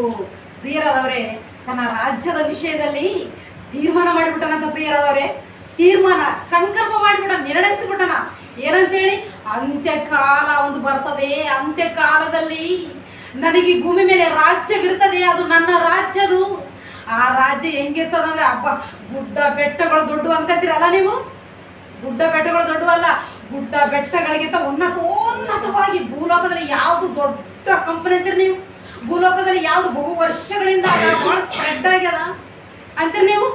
ಪ್ರಿಯರಾದವರೇ, ತನ್ನ ರಾಜ್ಯದ ವಿಷಯದಲ್ಲಿ ತೀರ್ಮಾನ ಮಾಡಿಬಿಟ್ಟನಂತ ಪ್ರಿಯರಾದವರೇ. ತೀರ್ಮಾನ, ಸಂಕಲ್ಪ ಮಾಡಿಬಿಟ್ಟ, ನಿರ್ಣಯಿಸಿಬಿಟ್ಟನ. ಏನಂತೇಳಿ? ಅಂತ್ಯಕಾಲ ಒಂದು ಬರ್ತದೆ. ಅಂತ್ಯಕಾಲದಲ್ಲಿ ನನಗೆ ಭೂಮಿ ಮೇಲೆ ರಾಜ್ಯವಿರ್ತದೆ. ಅದು ನನ್ನ ರಾಜ್ಯದು. ಆ ರಾಜ್ಯ ಹೆಂಗಿರ್ತದಂದ್ರೆ, ಹಬ್ಬ ಗುಡ್ಡ ಬೆಟ್ಟಗಳು ದೊಡ್ಡ ಅನ್ಕಂತೀರಲ್ಲ ನೀವು? ಗುಡ್ಡ ಬೆಟ್ಟಗಳು ದೊಡ್ಡವಲ್ಲ, ಗುಡ್ಡ ಬೆಟ್ಟಗಳಿಗಿಂತ ಉನ್ನತವಾಗಿ. ಭೂಲೋಕದಲ್ಲಿ ಯಾವುದು ದೊಡ್ಡ ಕಂಪನಿ ಅಂತೀರಿ ನೀವು? ಭೂಲೋಕದಲ್ಲಿ ಯಾವುದು ಬಹು ವರ್ಷಗಳಿಂದ ಭಾಳ ಸ್ಪ್ರೆಡ್ ಆಗ್ಯದ ಅಂತೀರಿ ನೀವು?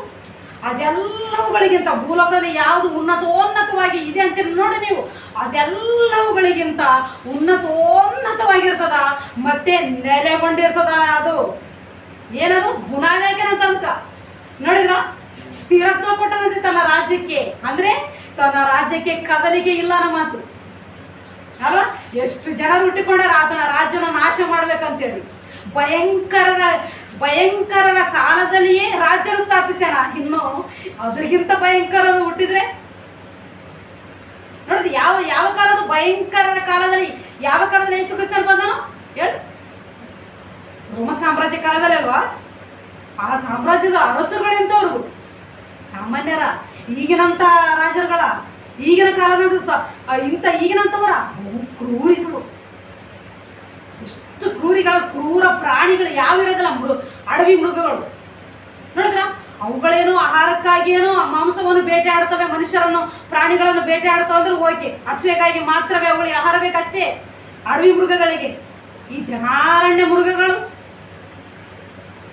ಅದೆಲ್ಲವುಗಳಿಗಿಂತ ಭೂಲೋಕದಲ್ಲಿ ಯಾವುದು ಉನ್ನತೋನ್ನತವಾಗಿ ಇದೆ ಅಂತೀರಿ ನೋಡಿ ನೀವು. ಅದೆಲ್ಲವುಗಳಿಗಿಂತ ಉನ್ನತೋನ್ನತವಾಗಿರ್ತದ, ಮತ್ತೆ ನೆಲೆಗೊಂಡಿರ್ತದ. ಅದು ಏನದು? ಬುನಾದಿ ಹಾಕ್ಯಾನಂತ ಅದಕ್ಕ. ನೋಡಿದ್ರ? ಸ್ಥಿರತ್ವ ಕೊಟ್ಟನಂತೆ ತನ್ನ ರಾಜ್ಯಕ್ಕೆ. ಅಂದ್ರೆ ತನ್ನ ರಾಜ್ಯಕ್ಕೆ ಕದಲಿಕೆ ಇಲ್ಲ ಅನ್ನೋ ಮಾತು ಅಲ್ವಾ? ಎಷ್ಟು ಜನರು ಹುಟ್ಟಿಕೊಂಡಾರ ಆತನ ರಾಜ್ಯನ ನಾಶ ಮಾಡ್ಬೇಕಂತೇಳಿ. ಭಯಂಕರರ ಕಾಲದಲ್ಲಿಯೇ ರಾಜ್ಯನ ಸ್ಥಾಪಿಸ್ಯಾನ. ಇನ್ನು ಅದ್ರಿಗಿಂತ ಭಯಂಕರ ಹುಟ್ಟಿದ್ರೆ ನೋಡಿದ್ ಯಾವ ಕಾಲದ? ಭಯಂಕರರ ಕಾಲದಲ್ಲಿ. ಯಾವ ಕಾಲದಲ್ಲಿ ಯೇಸು ಕ್ರಿಸ್ತನು ಬಂದನು ಹೇಳು? ರೋಮ ಸಾಮ್ರಾಜ್ಯ ಕಾಲದಲ್ಲಿ ಅಲ್ವಾ? ಆ ಸಾಮ್ರಾಜ್ಯದ ಅರಸುಗಳೆಂತವ್ರು ಸಾಮಾನ್ಯರ, ಈಗಿನಂತ ರಾಜರುಗಳ, ಈಗಿನ ಕಾಲದ ಈಗಿನಂತವರ ಕ್ರೂರಿಗಳು. ಎಷ್ಟು ಕ್ರೂರ ಪ್ರಾಣಿಗಳು ಯಾವಿರೋದಿಲ್ಲ, ಅಡವಿ ಮೃಗಗಳು. ನೋಡಿದ್ರ? ಅವುಗಳೇನೋ ಆಹಾರಕ್ಕಾಗಿಯೇನೋ ಮಾಂಸವನ್ನು ಬೇಟೆ ಆಡ್ತವೆ, ಮನುಷ್ಯರನ್ನು ಪ್ರಾಣಿಗಳನ್ನು ಬೇಟೆ ಆಡ್ತಾವೆ ಅಂದ್ರೆ ಓಕೆ, ಹಸಿವೆಗಾಗಿ ಮಾತ್ರವೇ ಅವುಗಳಿಗೆ ಆಹಾರ ಬೇಕಷ್ಟೇ ಅಡವಿ ಮೃಗಗಳಿಗೆ. ಈ ಜನಾರಣ್ಯ ಮೃಗಗಳು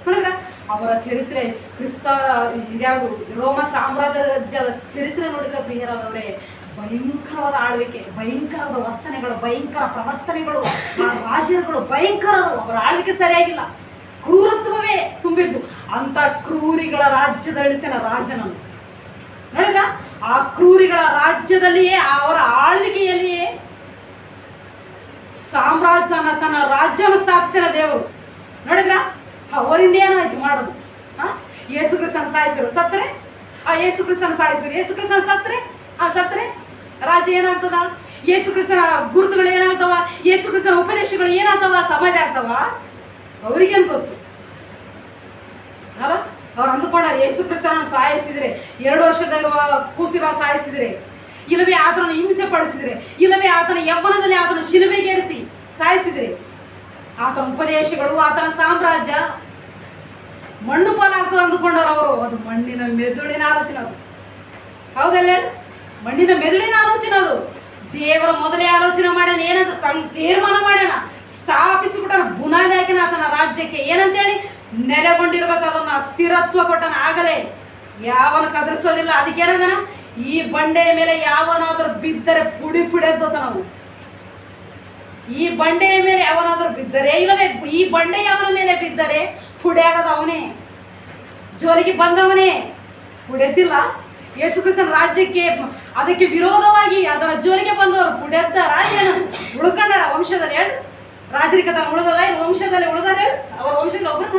ನೋಡಿದ್ರ? ಅವರ ಚರಿತ್ರೆ, ಇದ್ಯಾವುದು ರೋಮ ಸಾಮ್ರಾಜ್ಯದ ಚರಿತ್ರೆ ನೋಡಿದ್ರೆ ಪ್ರಿಯರಾದವರೇ, ಭಯಂಕರವಾದ ಆಳ್ವಿಕೆ, ಭಯಂಕರವಾದ ವರ್ತನೆಗಳು, ಭಯಂಕರ ಪ್ರವರ್ತನೆಗಳು. ಆ ರಾಜರುಗಳು ಭಯಂಕರರು. ಅವರ ಆಳ್ವಿಕೆ ಸರಿಯಾಗಿಲ್ಲ, ಕ್ರೂರತ್ವವೇ ತುಂಬಿದ್ದು. ಅಂತ ಕ್ರೂರಿಗಳ ರಾಜ್ಯದ ಇಳಿಸಿನ ರಾಜನನ್ನು ನೋಡಿದ್ರ? ಆ ಕ್ರೂರಿಗಳ ರಾಜ್ಯದಲ್ಲಿಯೇ, ಅವರ ಆಳ್ವಿಕೆಯಲ್ಲಿಯೇ ತನ್ನ ರಾಜ್ಯನ ಸ್ಥಾಪಿಸಿನ ದೇವರು. ನೋಡಿದ್ರ? ಅವರಿಂದ ಏನಾಯ್ತು ಮಾಡೋದು? ಯೇಸು ಕ್ರಿಸ್ತನ ಸಾಯಿಸಿರು, ಸತ್ತರೆ ಆ ಯೇಸು ಕ್ರಿಸ್ತನ ಸಾಯಿಸಿರು, ಯೇಸು ಕ್ರಿಸ್ತನ ಸತ್ತರೆ ರಾಜ್ಯ ಏನಾಗ್ತದ? ಯೇಸು ಕ್ರಿಸ್ತನ ಗುರುತುಗಳು ಏನಾಗ್ತವ? ಯೇಸು ಕ್ರಿಸ್ತನ ಉಪದೇಶಗಳು ಏನಾಗ್ತವ? ಸಮಾಧಿ ಆಗ್ತವ? ಅವ್ರಿಗೇನು ಗೊತ್ತು ಅಲ್ಲ? ಅವ್ರು ಅಂದುಕೊಂಡಾರ ಯೇಸು ಕ್ರಿಸ್ತನನ್ನು ಸಾಯಿಸಿದ್ರೆ, 2 ವರ್ಷದಲ್ಲಿರುವ ಕೂಸಿರುವ ಸಾಯಿಸಿದ್ರೆ, ಇಲ್ಲವೇ ಆತನನ್ನು ಹಿಂಸೆ ಪಡಿಸಿದ್ರೆ, ಇಲ್ಲವೇ ಆತನ ಯೌವನದಲ್ಲಿ ಆತನ ಶಿಲುಬೆಗೇರಿಸಿ ಸಾಯಿಸಿದ್ರೆ, ಆತನ ಉಪದೇಶಗಳು, ಆತನ ಸಾಮ್ರಾಜ್ಯ ಮಣ್ಣು ಪಾಲಾಗ್ತದೆ ಅಂದುಕೊಂಡರು ಅವರು. ಅದು ಮಣ್ಣಿನ ಮೆದುಳಿನ ಆಲೋಚನೆ. ಅದು ಹೌದಲ್ಲ? ಮಣ್ಣಿನ ಮೆದುಳಿನ ಆಲೋಚನೆ. ಅದು ದೇವರ ಮೊದಲೇ ಆಲೋಚನೆ ಮಾಡ್ಯಾನ. ಏನಂತ ತೀರ್ಮಾನ ಮಾಡ್ಯಾನ, ಸ್ಥಾಪಿಸಿಬಿಟ್ಟಾನ, ಬುನಾದಿ ಹಾಕಿನ ಆತನ ರಾಜ್ಯಕ್ಕೆ. ಏನಂತೇಳಿ? ನೆಲೆಗೊಂಡಿರ್ಬೇಕು, ಅದನ್ನ ಸ್ಥಿರತ್ವ ಕೊಟ್ಟನ. ಆಗಲೇ ಯಾವನ ಕದರಿಸೋದಿಲ್ಲ. ಅದಕ್ಕೆ ಏನಂದನ? ಈ ಬಂಡೆಯ ಮೇಲೆ ಯಾವನಾದ್ರೂ ಬಿದ್ದರೆ ಪುಡಿ ಎದ್ದೋತ ನಾವು. ಈ ಬಂಡೆಯ ಮೇಲೆ ಯಾವನಾದ್ರೂ ಬಿದ್ದರೆ, ಇಲ್ಲವೇ ಈ ಬಂಡೆ ಯಾವನ ಮೇಲೆ ಬಿದ್ದರೆ ಪುಡಿ ಆಗದ ಅವನೇ, ಜೋಲಿಗೆ ಬಂದವನೇ. ಪುಡೆತ್ತಿಲ್ಲ ಯೇಸು ಕ್ರಿಸ್ತನ ರಾಜ್ಯಕ್ಕೆ ಅದಕ್ಕೆ ವಿರೋಧವಾಗಿ ಅದರ ಜೋಲಿಗೆ ಬಂದವರು ಪುಡೆದ್ದಾರ ಏನು ಉಳ್ಕೊಂಡಾರ ವಂಶದಲ್ಲಿ? ಹೇಳು, ರಾಜರಿಕತನ ಉಳಿದದ ವಂಶದಲ್ಲಿ ಉಳಿದಾರ? ಹೇಳು, ಅವರ ವಂಶದಲ್ಲಿ ಒಬ್ಬರು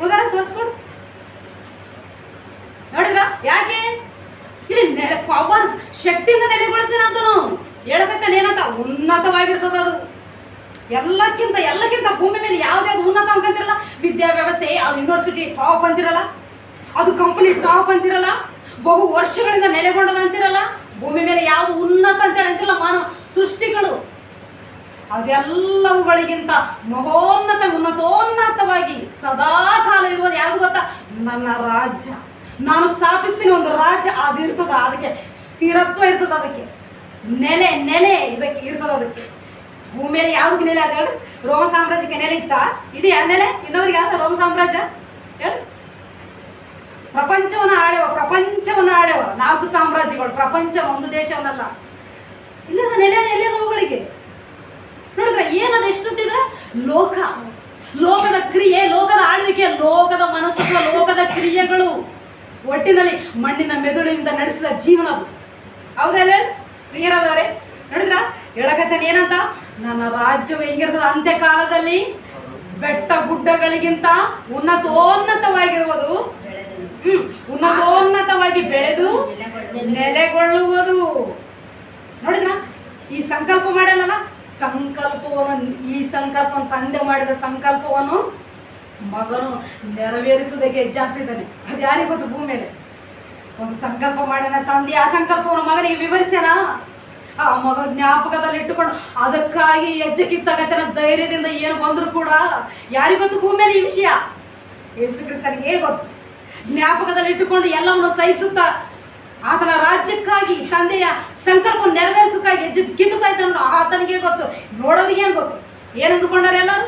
ಉಳಿದಾರ ತೋರಿಸ್ಕೊಡು. ನೋಡಿದ್ರ ಯಾಕೆ ಇಲ್ಲಿ ಪವರ್ ಶಕ್ತಿಯಿಂದ ನೆಲೆಗೊಳಿಸಿನ ಅಂತನು ಹೇಳಕತ್ತಾನೆ. ಏನಂತ ಉನ್ನತವಾಗಿರ್ತದ ಅದು. ಎಲ್ಲಕ್ಕಿಂತ ಭೂಮಿ ಮೇಲೆ ಯಾವ್ದು ಉನ್ನತ ಅನ್ಕೊಂತಿರಲ್ಲ. ವಿದ್ಯಾವ್ಯವಸ್ಥೆ, ಅದು ಯೂನಿವರ್ಸಿಟಿ ಟಾಪ್ ಅಂತಿರಲ್ಲ, ಅದು ಕಂಪನಿ ಟಾಪ್ ಅಂತಿರಲ್ಲ, ಬಹು ವರ್ಷಗಳಿಂದ ನೆಲೆಗೊಂಡದ ಅಂತಿರಲ್ಲ. ಭೂಮಿ ಮೇಲೆ ಯಾವುದು ಉನ್ನತ ಅಂತೇಳಿ ಅಂತಿರಲ್ಲ ಮಾನವ ಸೃಷ್ಟಿಗಳು. ಅದೆಲ್ಲವುಗಳಿಗಿಂತ ಉನ್ನತೋನ್ನತವಾಗಿ ಸದಾ ಕಾಲ ಇರುವುದು ಯಾವುದು ಗೊತ್ತಾ? ನನ್ನ ರಾಜ್ಯ. ನಾನು ಸ್ಥಾಪಿಸ್ತೀನಿ ಒಂದು ರಾಜ್ಯ, ಅದು ಇರ್ತದ. ಅದಕ್ಕೆ ಸ್ಥಿರತ್ವ ಇರ್ತದ, ಅದಕ್ಕೆ ನೆಲೆ ಇದಕ್ಕೆ ಇರ್ತದ. ಅದಕ್ಕೆ ಭೂಮಿಯಲ್ಲಿ ಯಾವುದಕ್ಕೆ ನೆಲೆ ಅದ ಹೇಳು? ರೋಮ ಸಾಮ್ರಾಜ್ಯಕ್ಕೆ ನೆಲೆ ಇತ್ತಾ? ಇದೆಯಾ ನೆಲೆ? ಇನ್ನೊರಿಗೆ ಯಾವ್ದ ರೋಮ ಸಾಮ್ರಾಜ್ಯ ಹೇಳು? ಪ್ರಪಂಚವನ್ನು ಆಳ್ಯವ 4 ಸಾಮ್ರಾಜ್ಯಗಳು. ಪ್ರಪಂಚ ಒಂದು ದೇಶವನ್ನಲ್ಲ. ಇಲ್ಲದ ನೆಲೆ ಎಲ್ಲಿಯದವುಗಳಿಗೆ ನೋಡಿದ್ರೆ ಏನದು? ಎಷ್ಟೊತ್ತಿದ್ರೆ ಲೋಕದ ಕ್ರಿಯೆ, ಲೋಕದ ಆಳ್ವಿಕೆ, ಲೋಕದ ಮನಸ್ಸು, ಲೋಕದ ಕ್ರಿಯೆಗಳು, ಒಟ್ಟಿನಲ್ಲಿ ಮಣ್ಣಿನ ಮೆದುಳಿನಿಂದ ನಡೆಸಿದ ಜೀವನ ಅದು. ಹೌದಲ್ಲ ಪ್ರಿಯರಾದವರೇ? ನೋಡಿದ್ರ ಹೇಳಕತ್ತಾನೆ ಏನಂತ? ನನ್ನ ರಾಜ್ಯವು ಹೆಂಗಿರ್ತದ? ಅಂತ್ಯಕಾಲದಲ್ಲಿ ಬೆಟ್ಟ ಗುಡ್ಡಗಳಿಗಿಂತ ಉನ್ನತೋನ್ನತವಾಗಿರುವುದು, ಉನ್ನತೋನ್ನತವಾಗಿ ಬೆಳೆದು ನೆಲೆಗೊಳ್ಳುವುದು. ನೋಡಿದ್ರ ಈ ಸಂಕಲ್ಪ ಮಾಡಲ್ಲ, ಈ ಸಂಕಲ್ಪವನ್ನು ತಂದೆ ಮಾಡಿದ ಸಂಕಲ್ಪವನ್ನು ಮಗನು ನೆರವೇರಿಸುವುದಕ್ಕೆ ಹೆಜ್ಜಾಗ್ತಿದ್ದಾನೆ. ಅದು ಯಾರಿಗೆ ಗೊತ್ತು? ಭೂಮಿಯಲ್ಲಿ ಒಂದು ಸಂಕಲ್ಪ ಮಾಡೋಣ ತಂದೆ, ಆ ಸಂಕಲ್ಪವನ್ನು ಮಗನಿಗೆ ವಿವರಿಸ್ಯಾನ. ಆ ಮಗನ ಜ್ಞಾಪಕದಲ್ಲಿ ಇಟ್ಟುಕೊಂಡು ಅದಕ್ಕಾಗಿ ಹೆಜ್ಜೆ ಕಿತ್ತಾಗತ್ತನ ಧೈರ್ಯದಿಂದ ಏನು ಬಂದರೂ ಕೂಡ ಯಾರಿಗೆ ಗೊತ್ತು ಭೂಮಿಯಲ್ಲಿ ಈ ವಿಷಯ? ಯೇಸು ಕ್ರಿಸ್ತನಿಗೆ ಗೊತ್ತು. ಜ್ಞಾಪಕದಲ್ಲಿ ಇಟ್ಟುಕೊಂಡು ಎಲ್ಲವನ್ನು ಸಹಿಸುತ್ತಾ ಆತನ ರಾಜ್ಯಕ್ಕಾಗಿ ತಂದೆಯ ಸಂಕಲ್ಪವನ್ನು ನೆರವೇರಿಸೋಕ್ಕಾಗಿ ಹೆಜ್ಜೆ ಕಿತ್ತುತ್ತಾ ಇದ್ದಾನೋ ಆತನಿಗೆ ಗೊತ್ತು. ನೋಡೋರಿಗೆ ಏನು ಗೊತ್ತು? ಏನಂದುಕೊಂಡಾರೆ ಎಲ್ಲರೂ?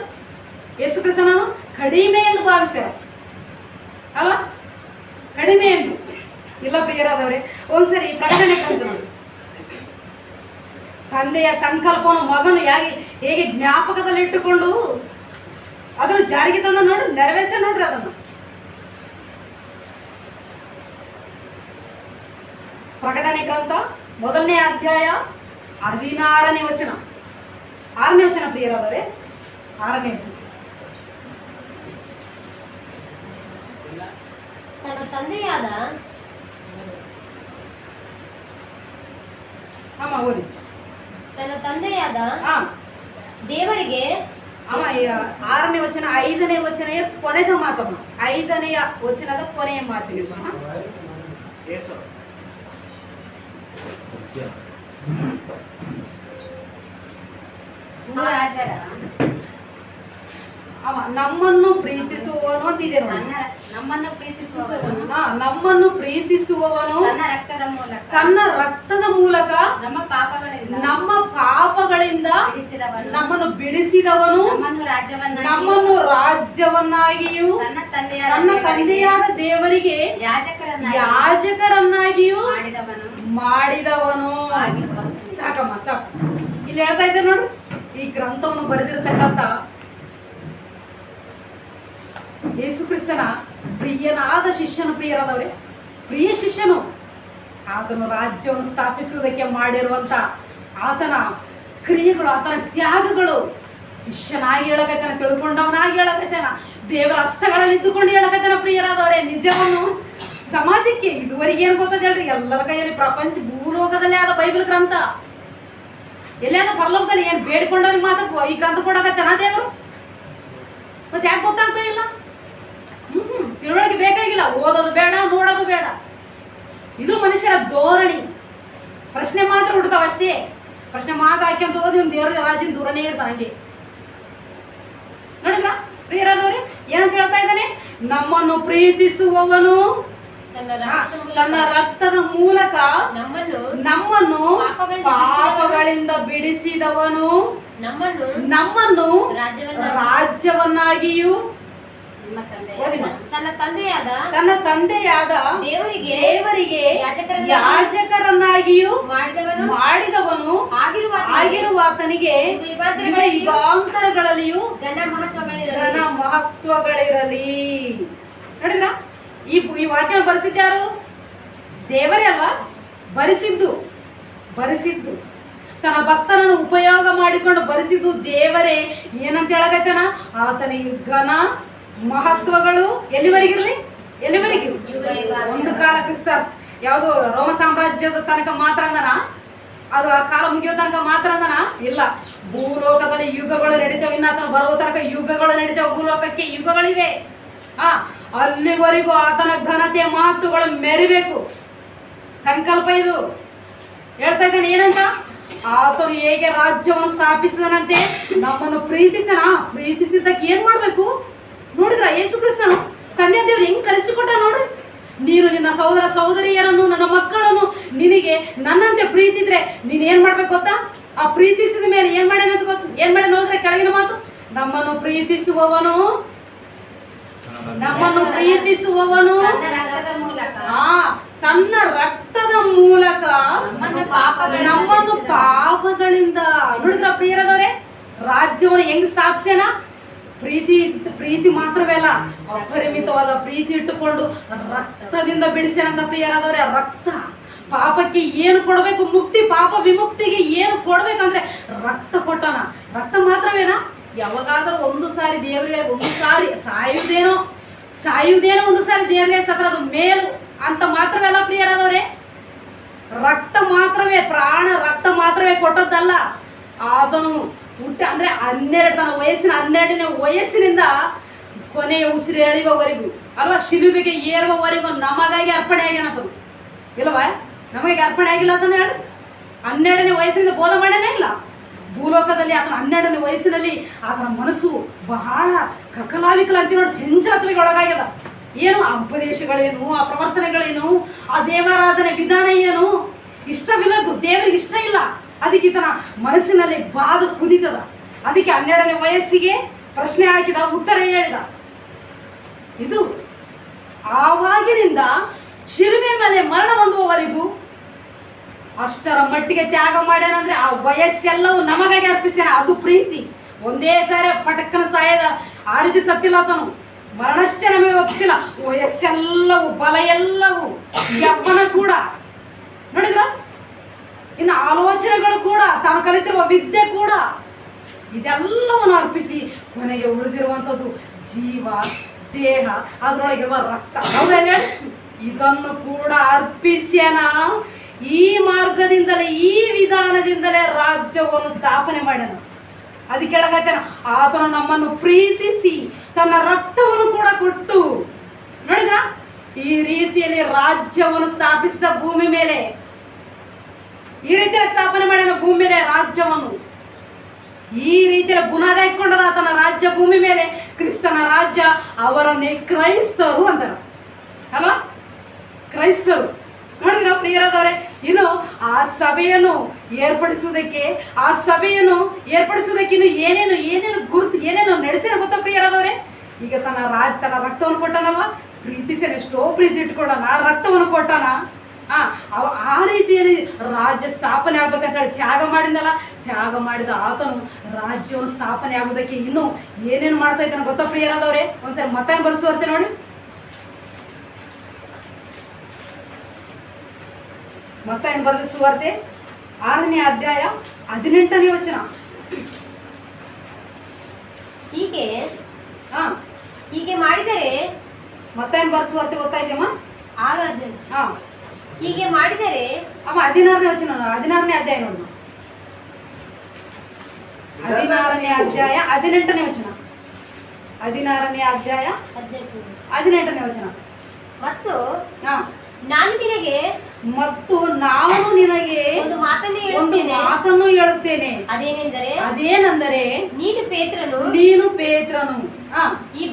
ಯೇಸು ಕ್ರಿಸ್ತನನ್ನು ಕಡಿಮೆ ಎಂದು ಭಾವಿಸ್ಯಾರ ಅಲ್ಲ? ಕಡಿಮೆ ಎಂದು ಇಲ್ಲ ಪ್ರಿಯರಾದವರೇ. ಒಂದ್ಸರಿ ಪ್ರಕಟಣೆ ಕಂಡು ನೋಡಿ, ತಂದೆಯ ಸಂಕಲ್ಪವನ್ನು ಮಗನು ಹೇಗೆ ಜ್ಞಾಪಕದಲ್ಲಿ ಇಟ್ಟುಕೊಂಡು ಅದನ್ನು ಜಾರಿಗೆ ತಂದು ನೋಡ್ರಿ, ನೆರವೇರಿಸ ನೋಡ್ರಿ ಅದನ್ನು. ಪ್ರಕಟಣೆ ಗ್ರಂಥ 1ನೇ ಅಧ್ಯಾಯ 16ನೇ ವಚನ. 6ನೇ ವಚನ ಪ್ರಿಯರಾದವರೇ, 6ನೇ ವಚನ. ತನ್ನ ತಂದೆಯಾದ ತನ್ನ ತಂದೆಯಾದ ದೇವರಿಗೆ 6ನೇ ವಚನ 5ನೇ ವಚನೆಯ ಕೊನೆಯ ಮಾತಮ್ಮ. 5ನೇ ವಚನದ ಕೊನೆಯ ಮಾತಿಗೆ ನಮ್ಮನ್ನು ಪ್ರೀತಿಸುವವನು ಅಂತಿದೆ ನೋಡಿ. ನಮ್ಮನ್ನು ಪ್ರೀತಿಸುವವನು ತನ್ನ ರಕ್ತದ ಮೂಲಕ ನಮ್ಮ ಪಾಪಗಳಿಂದ ನಮ್ಮನ್ನು ಬಿಡಿಸಿದವನು, ನಮ್ಮನ್ನು ರಾಜ್ಯವನ್ನಾಗಿಯೂ ತನ್ನ ತಂದೆಯಾದ ದೇವರಿಗೆ ಯಾಜಕರನ್ನಾಗಿಯೂ ಮಾಡಿದವನು. ಸಾಕಮ್ಮ ಸಾಕು. ಇಲ್ಲಿ ಹೇಳ್ತಾ ಇದ್ದೆ ನೋಡು, ಈ ಗ್ರಂಥವನ್ನು ಬರೆದಿರತಕ್ಕಂಥ ಯೇಸು ಕ್ರಿಸ್ತನ ಪ್ರಿಯನಾದ ಶಿಷ್ಯನು, ಪ್ರಿಯರಾದವರೇ, ಪ್ರಿಯ ಶಿಷ್ಯನು. ಆತನು ರಾಜ್ಯವನ್ನು ಸ್ಥಾಪಿಸುವುದಕ್ಕೆ ಮಾಡಿರುವಂಥ ಆತನ ಕ್ರಿಯೆಗಳು, ಆತನ ತ್ಯಾಗಗಳು, ಶಿಷ್ಯನಾಗಿ ಹೇಳಕತ್ತಾನ, ತಿಳ್ಕೊಂಡವನಾಗಿ ಹೇಳಕತ್ತಾನ, ದೇವರ ಹಸ್ತಗಳಲ್ಲಿ ಇದ್ದುಕೊಂಡು ಹೇಳಕತ್ತಾನ. ಪ್ರಿಯರಾದವರೇ, ನಿಜವನ್ನು ಸಮಾಜಕ್ಕೆ ಇದುವರೆಗೆ ಏನು ಗೊತ್ತದ ಹೇಳ್ರಿ? ಎಲ್ಲರ ಕೈಯಲ್ಲಿ ಪ್ರಪಂಚ ಭೂಲೋಕದಲ್ಲೇ ಆದ ಬೈಬಲ್ ಗ್ರಂಥ. ಎಲ್ಲೇನೋ ಪರಲೋಕದಲ್ಲಿ ಏನು ಬೇಡ್ಕೊಂಡವ್ರಿಗೆ ಮಾತ್ರ ಈ ಗ್ರಂಥ ಕೊಡಕತ್ತಾನ ದೇವರು? ಮತ್ತೆ ಯಾಕೆ ಗೊತ್ತಾಗ್ತಾ ಇಲ್ಲ? ತಿಳುವಳಿಕೆ ಬೇಕಾಗಿಲ್ಲ. ಓದೋದು ಬೇಡ, ನೋಡೋದು ಬೇಡ. ಇದು ಮನುಷ್ಯರ ಧೋರಣಿ. ಪ್ರಶ್ನೆ ಮಾತ್ರ ಹುಡ್ತಾವಷ್ಟೇ. ಪ್ರಶ್ನೆ ಮಾತ್ರ ಹಾಕ್ಯಂತ ಹೋಗಿ ಒಂದು ದೇವರ ರಾಜಿನ ದೂರನೇ ಇರ್ತಾನೆ. ಹಂಗೆ ನೋಡಿದ್ರ ಪ್ರಿಯರಾದವ್ರೆ, ಏನಂತ ಹೇಳ್ತಾ ಇದ್ದಾನೆ? ನಮ್ಮನ್ನು ಪ್ರೀತಿಸುವವನು ತನ್ನ ರಕ್ತದ ಮೂಲಕ ನಮ್ಮನ್ನು ಪಾಪಗಳಿಂದ ಬಿಡಿಸಿದವನು, ನಮ್ಮನ್ನು ರಾಜ್ಯವನ್ನಾಗಿಯೂ ಓದಿಮ್ಮ. ತನ್ನ ತಂದೆಯಾದ ತನ್ನ ತಂದೆಯಾದ ದೇವರಿಗೆ ಯಾಜಕರನ್ನಾಗಿಯೂ ಮಾಡಿದವನು ಆಗಿರುವ ಆತನಿಗೆ ಯುಗಾಂತರಗಳಲ್ಲಿಯೂ ಘನ ಮಹತ್ವಗಳಿರಲಿ. ನೋಡಿದ್ರ ಈ ವಾಕ್ಯ ಬರೆಸಿದ್ಯಾರು? ದೇವರೇ ಅಲ್ವಾ ಬರೆಸಿದ್ದು ತನ್ನ ಭಕ್ತನನ್ನು ಉಪಯೋಗ ಮಾಡಿಕೊಂಡು ಬರೆಸಿದ್ದು ದೇವರೇ. ಏನಂತ ಹೇಳಕತ್ತನ? ಆತನಿಗೆ ಘನ ಮಹತ್ವಗಳು ಎಲ್ಲಿವರೆಗಿರಲಿ? ಒಂದು ಕಾಲ ಕ್ರಿಸ್ತಸ್ ಯಾವುದು ರೋಮ ಸಾಮ್ರಾಜ್ಯದ ತನಕ ಮಾತ್ರ ಅಂದನ? ಅದು ಆ ಕಾಲ ಮುಗಿಯೋ ತನಕ ಮಾತ್ರ ಅಂದನ? ಇಲ್ಲ, ಭೂಲೋಕದಲ್ಲಿ ಯುಗಗಳು ನಡೀತಾವೆ. ಇನ್ನು ಆತನ ಬರುವ ತನಕ ಯುಗಗಳು ನಡೀತಾವೆ. ಭೂಲೋಕಕ್ಕೆ ಯುಗಗಳಿವೆ. ಅಲ್ಲಿವರೆಗೂ ಆತನ ಘನತೆಯ ಮಹತ್ವಗಳು ಮೆರಿಬೇಕು. ಸಂಕಲ್ಪ ಇದು. ಹೇಳ್ತಾ ಇದ್ದಾನೆ ಏನಂತ? ಆತನು ಹೇಗೆ ರಾಜ್ಯವನ್ನು ಸ್ಥಾಪಿಸಿದನಂತೆ ನಮ್ಮನ್ನು ಪ್ರೀತಿಸಿದ್ದಕ್ಕೆ ಏನ್ ಮಾಡ್ಬೇಕು? ನೋಡಿದ್ರ ಯೇಸು ಕ್ರಿಸ್ತನು ತಂದೆ ದೇವ್ರು ಹೆಂಗ್ ಕಲಿಸಿಕೊಟ್ಟ ನೋಡ್ರಿ. ನೀನು ನಿನ್ನ ಸಹೋದರ ಸಹೋದರಿಯರನ್ನು, ನನ್ನ ಮಕ್ಕಳನ್ನು ನಿನಗೆ ನನ್ನಂತೆ ಪ್ರೀತಿದ್ರೆ ನೀನ್ ಏನ್ ಮಾಡ್ಬೇಕು ಗೊತ್ತಾ? ಆ ಪ್ರೀತಿಸಿದ ಮೇಲೆ ಏನ್ ಮಾಡ್ಯಾನ ಹೋದ್ರೆ ಕೆಳಗಿನ ಮಾತು, ನಮ್ಮನ್ನು ಪ್ರೀತಿಸುವವನು ತನ್ನ ರಕ್ತದ ಮೂಲಕ ನಮ್ಮನ್ನು ಪಾಪಗಳಿಂದ. ನೋಡಿದ್ರ ಪ್ರಿಯರದವರೇ, ರಾಜ್ಯವನ್ನು ಹೆಂಗ್ ಸ್ಥಾಪಿಸ್ಯಾನ? ಪ್ರೀತಿ ಮಾತ್ರವೇ ಅಲ್ಲ, ಅಪರಿಮಿತವಾದ ಪ್ರೀತಿ ಇಟ್ಟುಕೊಂಡು ರಕ್ತದಿಂದ ಬಿಡಿಸ್ಯಾನಂತ ಪ್ರಿಯರಾದವರೇ. ರಕ್ತ ಪಾಪಕ್ಕೆ ಏನು ಕೊಡಬೇಕು? ಮುಕ್ತಿ, ಪಾಪ ವಿಮುಕ್ತಿಗೆ ಏನು ಕೊಡ್ಬೇಕಂದ್ರೆ ರಕ್ತ ಕೊಟ್ಟನ. ರಕ್ತ ಮಾತ್ರವೇನಾ? ಯಾವಾಗಾದ್ರೂ ಒಂದು ಸಾರಿ ದೇವರಿಗೆ, ಒಂದು ಸಾರಿ ಸಾಯುವುದೇನೋ ಒಂದು ಸಾರಿ ದೇವರಿಗೆ ಸತ್ರ, ಅದು ಮೇಲು ಅಂತ ಮಾತ್ರವೇ ಅಲ್ಲ ಪ್ರಿಯರಾದವರೇ. ರಕ್ತ ಮಾತ್ರವೇ, ಪ್ರಾಣ ರಕ್ತ ಮಾತ್ರವೇ ಕೊಟ್ಟದ್ದಲ್ಲ. ಆತನು ಅಂದ್ರೆ 12 ತನ್ನ ವಯಸ್ಸಿನ 12ನೇ ವಯಸ್ಸಿನಿಂದ ಕೊನೆಯ ಉಸಿರು ಎಳೆಯುವವರೆಗೂ ಅಲ್ವಾ, ಶಿಲುಬೆಗೆ ಏರುವವರೆಗೂ ನಮಗಾಗಿ ಅರ್ಪಣೆ ಆಗ್ಯಾನತನು. ಇಲ್ವಾ? ನಮಗೆ ಅರ್ಪಣೆ ಆಗಿಲ್ಲ ಅದನ್ನ ಹೇಳಿ. 12ನೇ ವಯಸ್ಸಿನಿಂದ ಬೋಧ ಮಾಡ್ಯಾನೇ ಇಲ್ಲ. ಭೂಲೋಕದಲ್ಲಿ ಆತನ 12ನೇ ವಯಸ್ಸಿನಲ್ಲಿ ಆತನ ಮನಸ್ಸು ಬಹಳ ಕಕಲಾವಿಕಲ ಅಂತ ನೋಡಿ ಚಂಚಲತ್ವಕ್ಕೆ ಒಳಗಾಗ್ಯದ. ಏನು ಆ ಉಪದೇಶಗಳೇನು, ಆ ಪ್ರವರ್ತನೆಗಳೇನು, ಆ ದೇವಾರಾಧನೆ ವಿಧಾನ ಏನು ಇಷ್ಟವಿಲ್ಲದ್ದು, ದೇವರಿಗೆ ಇಷ್ಟ ಇಲ್ಲ. ಅದಕ್ಕೆ ಈತನ ಮನಸ್ಸಿನಲ್ಲಿ ಬಾದು ಕುದಿತದ. ಅದಕ್ಕೆ 12ನೇ ವಯಸ್ಸಿಗೆ ಪ್ರಶ್ನೆ ಹಾಕಿದ, ಉತ್ತರ ಹೇಳಿದ. ಇದು ಆವಾಗಿನಿಂದ ಶಿಲುಬೆ ಮೇಲೆ ಮರಣ ಹೊಂದುವವರೆಗೂ ಅಷ್ಟರ ಮಟ್ಟಿಗೆ ತ್ಯಾಗ ಮಾಡ್ಯಾನಂದ್ರೆ ಆ ವಯಸ್ಸೆಲ್ಲವೂ ನಮಗಾಗಿ ಅರ್ಪಿಸ್ಯಾನ. ಅದು ಪ್ರೀತಿ. ಒಂದೇ ಸಾರಿ ಪಟಕ್ಕನ ಸಾಯದ ಆ ರೀತಿ ಸತ್ತಿಲ್ಲ ಆತನು. ಮರಣಷ್ಟೇ ನಮಗೆ ಒಪ್ಪಿಸಿಲ್ಲ. ವಯಸ್ಸೆಲ್ಲವೂ, ಬಲ ಎಲ್ಲವೂ, ಯವ್ವನ ಕೂಡ, ನೋಡಿದ್ರ, ಇನ್ನು ಆಲೋಚನೆಗಳು ಕೂಡ, ತಾನು ಕಲಿತಿರುವ ವಿದ್ಯೆ ಕೂಡ, ಇದೆಲ್ಲವನ್ನು ಅರ್ಪಿಸಿ ಕೊನೆಗೆ ಉಳಿದಿರುವಂಥದ್ದು ಜೀವ, ದೇಹ, ಅದರೊಳಗಿರುವ ರಕ್ತ, ಹೌದಲ್ಲ? ಇದನ್ನು ಕೂಡ ಅರ್ಪಿಸ್ಯಾನ. ಈ ಮಾರ್ಗದಿಂದಲೇ, ಈ ವಿಧಾನದಿಂದಲೇ ರಾಜ್ಯವನ್ನು ಸ್ಥಾಪನೆ ಮಾಡ್ಯಾನ. ಅದಕ್ಕೆ ಹೇಳಕತ್ತೇನ, ಆತನು ನಮ್ಮನ್ನು ಪ್ರೀತಿಸಿ ತನ್ನ ರಕ್ತವನ್ನು ಕೂಡ ಕೊಟ್ಟು, ನೋಡಿದ್ರ, ಈ ರೀತಿಯಲ್ಲಿ ರಾಜ್ಯವನ್ನು ಸ್ಥಾಪಿಸಿದ ಭೂಮಿ ಮೇಲೆ, ಈ ರೀತಿಯಲ್ಲಿ ಸ್ಥಾಪನೆ ಮಾಡ್ಯಾನ ಭೂಮಿ ಮೇಲೆ ರಾಜ್ಯವನ್ನು. ಈ ರೀತಿಯಲ್ಲಿ ಬುನಾದಿ ಹಾಕೊಂಡದ ಆತನ ರಾಜ್ಯ ಭೂಮಿ ಮೇಲೆ. ಕ್ರಿಸ್ತನ ರಾಜ್ಯ ಅವರನ್ನೇ ಕ್ರೈಸ್ತರು ಅಂತಾರ ಅಲ್ವಾ? ಕ್ರೈಸ್ತರು. ನೋಡಿದ್ರ ಪ್ರಿಯರಾದವರೇ, ಇನ್ನು ಆ ಸಭೆಯನ್ನು ಏರ್ಪಡಿಸುವುದಕ್ಕೆ ಇನ್ನು ಏನೇನು ಗುರುತು, ಏನೇನು ನಡೆಸಿನ ಗೊತ್ತಾ ಪ್ರಿಯರಾದವರೇ? ಈಗ ತನ್ನ ರಕ್ತವನ್ನು ಕೊಟ್ಟನಲ್ವ, ಪ್ರೀತಿಸೇನೆ ಎಷ್ಟೋ ಪ್ರೀತಿ ಇಟ್ಕೊಂಡನ, ರಕ್ತವನ್ನು ಕೊಟ್ಟನ. ಆ ರೀತಿಯಲ್ಲಿ ರಾಜ್ಯ ಸ್ಥಾಪನೆ ಆಗ್ಬೇಕಂತ ಹೇಳಿ ತ್ಯಾಗ ಮಾಡಿದಲ್ಲ, ತ್ಯಾಗ ಮಾಡಿದ ಆತನು ರಾಜ್ಯವನ್ನು ಸ್ಥಾಪನೆ ಆಗೋದಕ್ಕೆ ಇನ್ನೂ ಏನೇನು ಮಾಡ್ತಾ ಇದ್ದಾನೆ ಗೊತ್ತಾ ಪ್ರಿಯರಾದವರೇ? ಒಂದ್ಸರಿ ಮತ್ತಾಯ ಬರೆಸುವರ್ತೆ ನೋಡಿ. ಮತ್ತಾಯ ಬರೆದ ಸುವಾರ್ತೆ 6ನೇ ಅಧ್ಯಾಯ 18ನೇ ವಚನ. ಹೀಗೆ ಮಾಡಿದರೆ, ಮತ್ತಾಯ ಬರೆಸುವರ್ತೆ ಗೊತ್ತಾಯ್ತಮ್ಮ? 6 ಹೀಗೆ ಮಾಡಿದರೆ ಅಮ್ಮ 16ನೇ ವಚನ, 16ನೇ ಅಧ್ಯಾಯ ನೋಡು. 16ನೇ ಅಧ್ಯಾಯ 18ನೇ ವಚನ. 16ನೇ ಅಧ್ಯಾಯ 18ನೇ ವಚನ. ಮತ್ತು ನಾನು ನಿನಗೆ ಒಂದು ಮಾತನ್ನು ಹೇಳುತ್ತೇನೆ. ಅದೇನೆಂದರೆ ನೀನು ಪೇತ್ರನು ಈ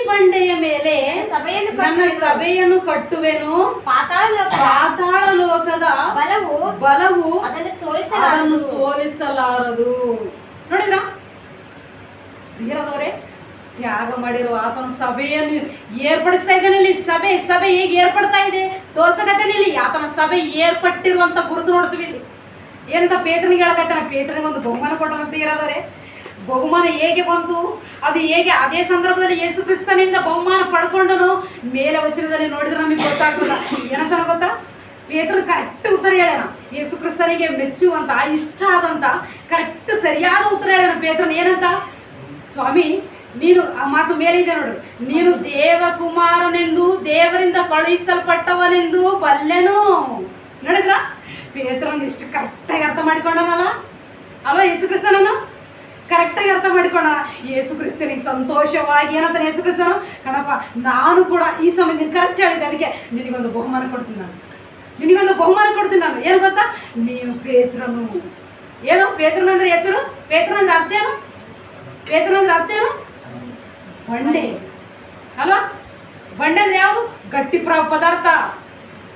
ಬಂಡೆಯ ಮೇಲೆ ನನ್ನ ಸಭೆಯನ್ನು ಕಟ್ಟುವೆನು. ಪಾತಾಳ ಲೋಕದ ಬಲವು ಅದನ್ನು ಸೋಲಿಸಲಾರದು. ನೋಡಿದ್ರ ಪ್ರಿಯರಾದವರೇ, ತ್ಯಾಗ ಮಾಡಿರೋ ಆತನ ಸಭೆಯನ್ನು ಏರ್ಪಡಿಸ್ತಾ ಇದ್ದಾನೆ. ಇಲ್ಲಿ ಸಭೆ ಹೇಗೆ ಏರ್ಪಡ್ತಾ ಇದೆ ತೋರ್ಸಕತ್ತೇನೆ. ಇಲ್ಲಿ ಆತನ ಸಭೆ ಏರ್ಪಟ್ಟಿರುವಂತ ಗುರುತು ನೋಡ್ತೀವಿ. ಇಲ್ಲಿ ಏನಂತ ಪೇತ್ರನಿಗೆ ಹೇಳಕತ್ತಾನ, ಪೇತ್ರನಿಗೆ ಒಂದು ಬಹುಮಾನ ಕೊಟ್ಟನ ಪ್ರಿಯರಾದವರೇ. ಬಹುಮಾನ ಹೇಗೆ ಬಂತು, ಅದು ಹೇಗೆ ಅದೇ ಸಂದರ್ಭದಲ್ಲಿ ಯೇಸು ಕ್ರಿಸ್ತನಿಂದ ಬಹುಮಾನ ಪಡ್ಕೊಂಡನು ಮೇಲೆ ವಚನದಲ್ಲಿ ನೋಡಿದ್ರೆ ನಮಗೆ ಗೊತ್ತಾಗ್ತದ. ಏನಂತ ಗೊತ್ತಾ, ಪೇತ್ರನ ಕರೆಕ್ಟ್ ಉತ್ತರ ಹೇಳ್ಯಾನ. ಯೇಸು ಕ್ರಿಸ್ತನಿಗೆ ಮೆಚ್ಚುವಂತ ಇಷ್ಟ ಆದಂತ ಕರೆಕ್ಟ್ ಸರಿಯಾದ ಉತ್ತರ ಹೇಳ್ಯಾನ ಪೇತ್ರನ. ಏನಂತ, ಸ್ವಾಮಿ ನೀನು, ಆ ಮಾತು ಮೇಲೆ ಇದೆ ನೋಡ್ರಿ, ನೀನು ದೇವಕುಮಾರನೆಂದು ದೇವರಿಂದ ಕಳುಹಿಸಲ್ಪಟ್ಟವನೆಂದು ಬಲ್ಲೆನು. ನೋಡಿದ್ರ ಪೇತ್ರನ ಎಷ್ಟು ಕರೆಕ್ಟಾಗಿ ಅರ್ಥ ಮಾಡಿಕೊಂಡನಲ್ಲ ಅಲ್ವಾ, ಯೇಸು ಕ್ರಿಸ್ತನನ್ನು ಕರೆಕ್ಟಾಗಿ ಅರ್ಥ ಮಾಡಿಕೊಂಡ. ಯೇಸು ಕ್ರಿಸ್ತನಿಗೆ ಸಂತೋಷವಾಗಿ ಏನಂತಾನೆ ಯೇಸು ಕ್ರಿಸ್ತನು, ಕಣಪ್ಪ ನಾನು ಕೂಡ ಈ ಸಮಯ ನೀನು ಕರೆಕ್ಟ್ ಹೇಳಿದ್ದೆ, ಅದಕ್ಕೆ ನಿನಗೊಂದು ಬಹುಮಾನ ಕೊಡ್ತೀನಿ ನಾನು, ನಿನಗೊಂದು ಬಹುಮಾನ ಕೊಡ್ತೀನಿ ನಾನು. ಏನು ಗೊತ್ತಾ, ನೀನು ಪೇತ್ರನು. ಏನು ಪೇತ್ರನಂದ್ರೆ ಹೆಸರು, ಪೇತ್ರನಂದ್ರೆ ಅರ್ಥ ಏನು, ಪೇತ್ರನಂದ್ರೆ ಅರ್ಥ ಏನು, ಬಂಡೆ ಅಲ್ವಾ. ಬಂಡೆ ಅಂದ್ರೆ ಯಾವುದು, ಗಟ್ಟಿ ಪದಾರ್ಥ,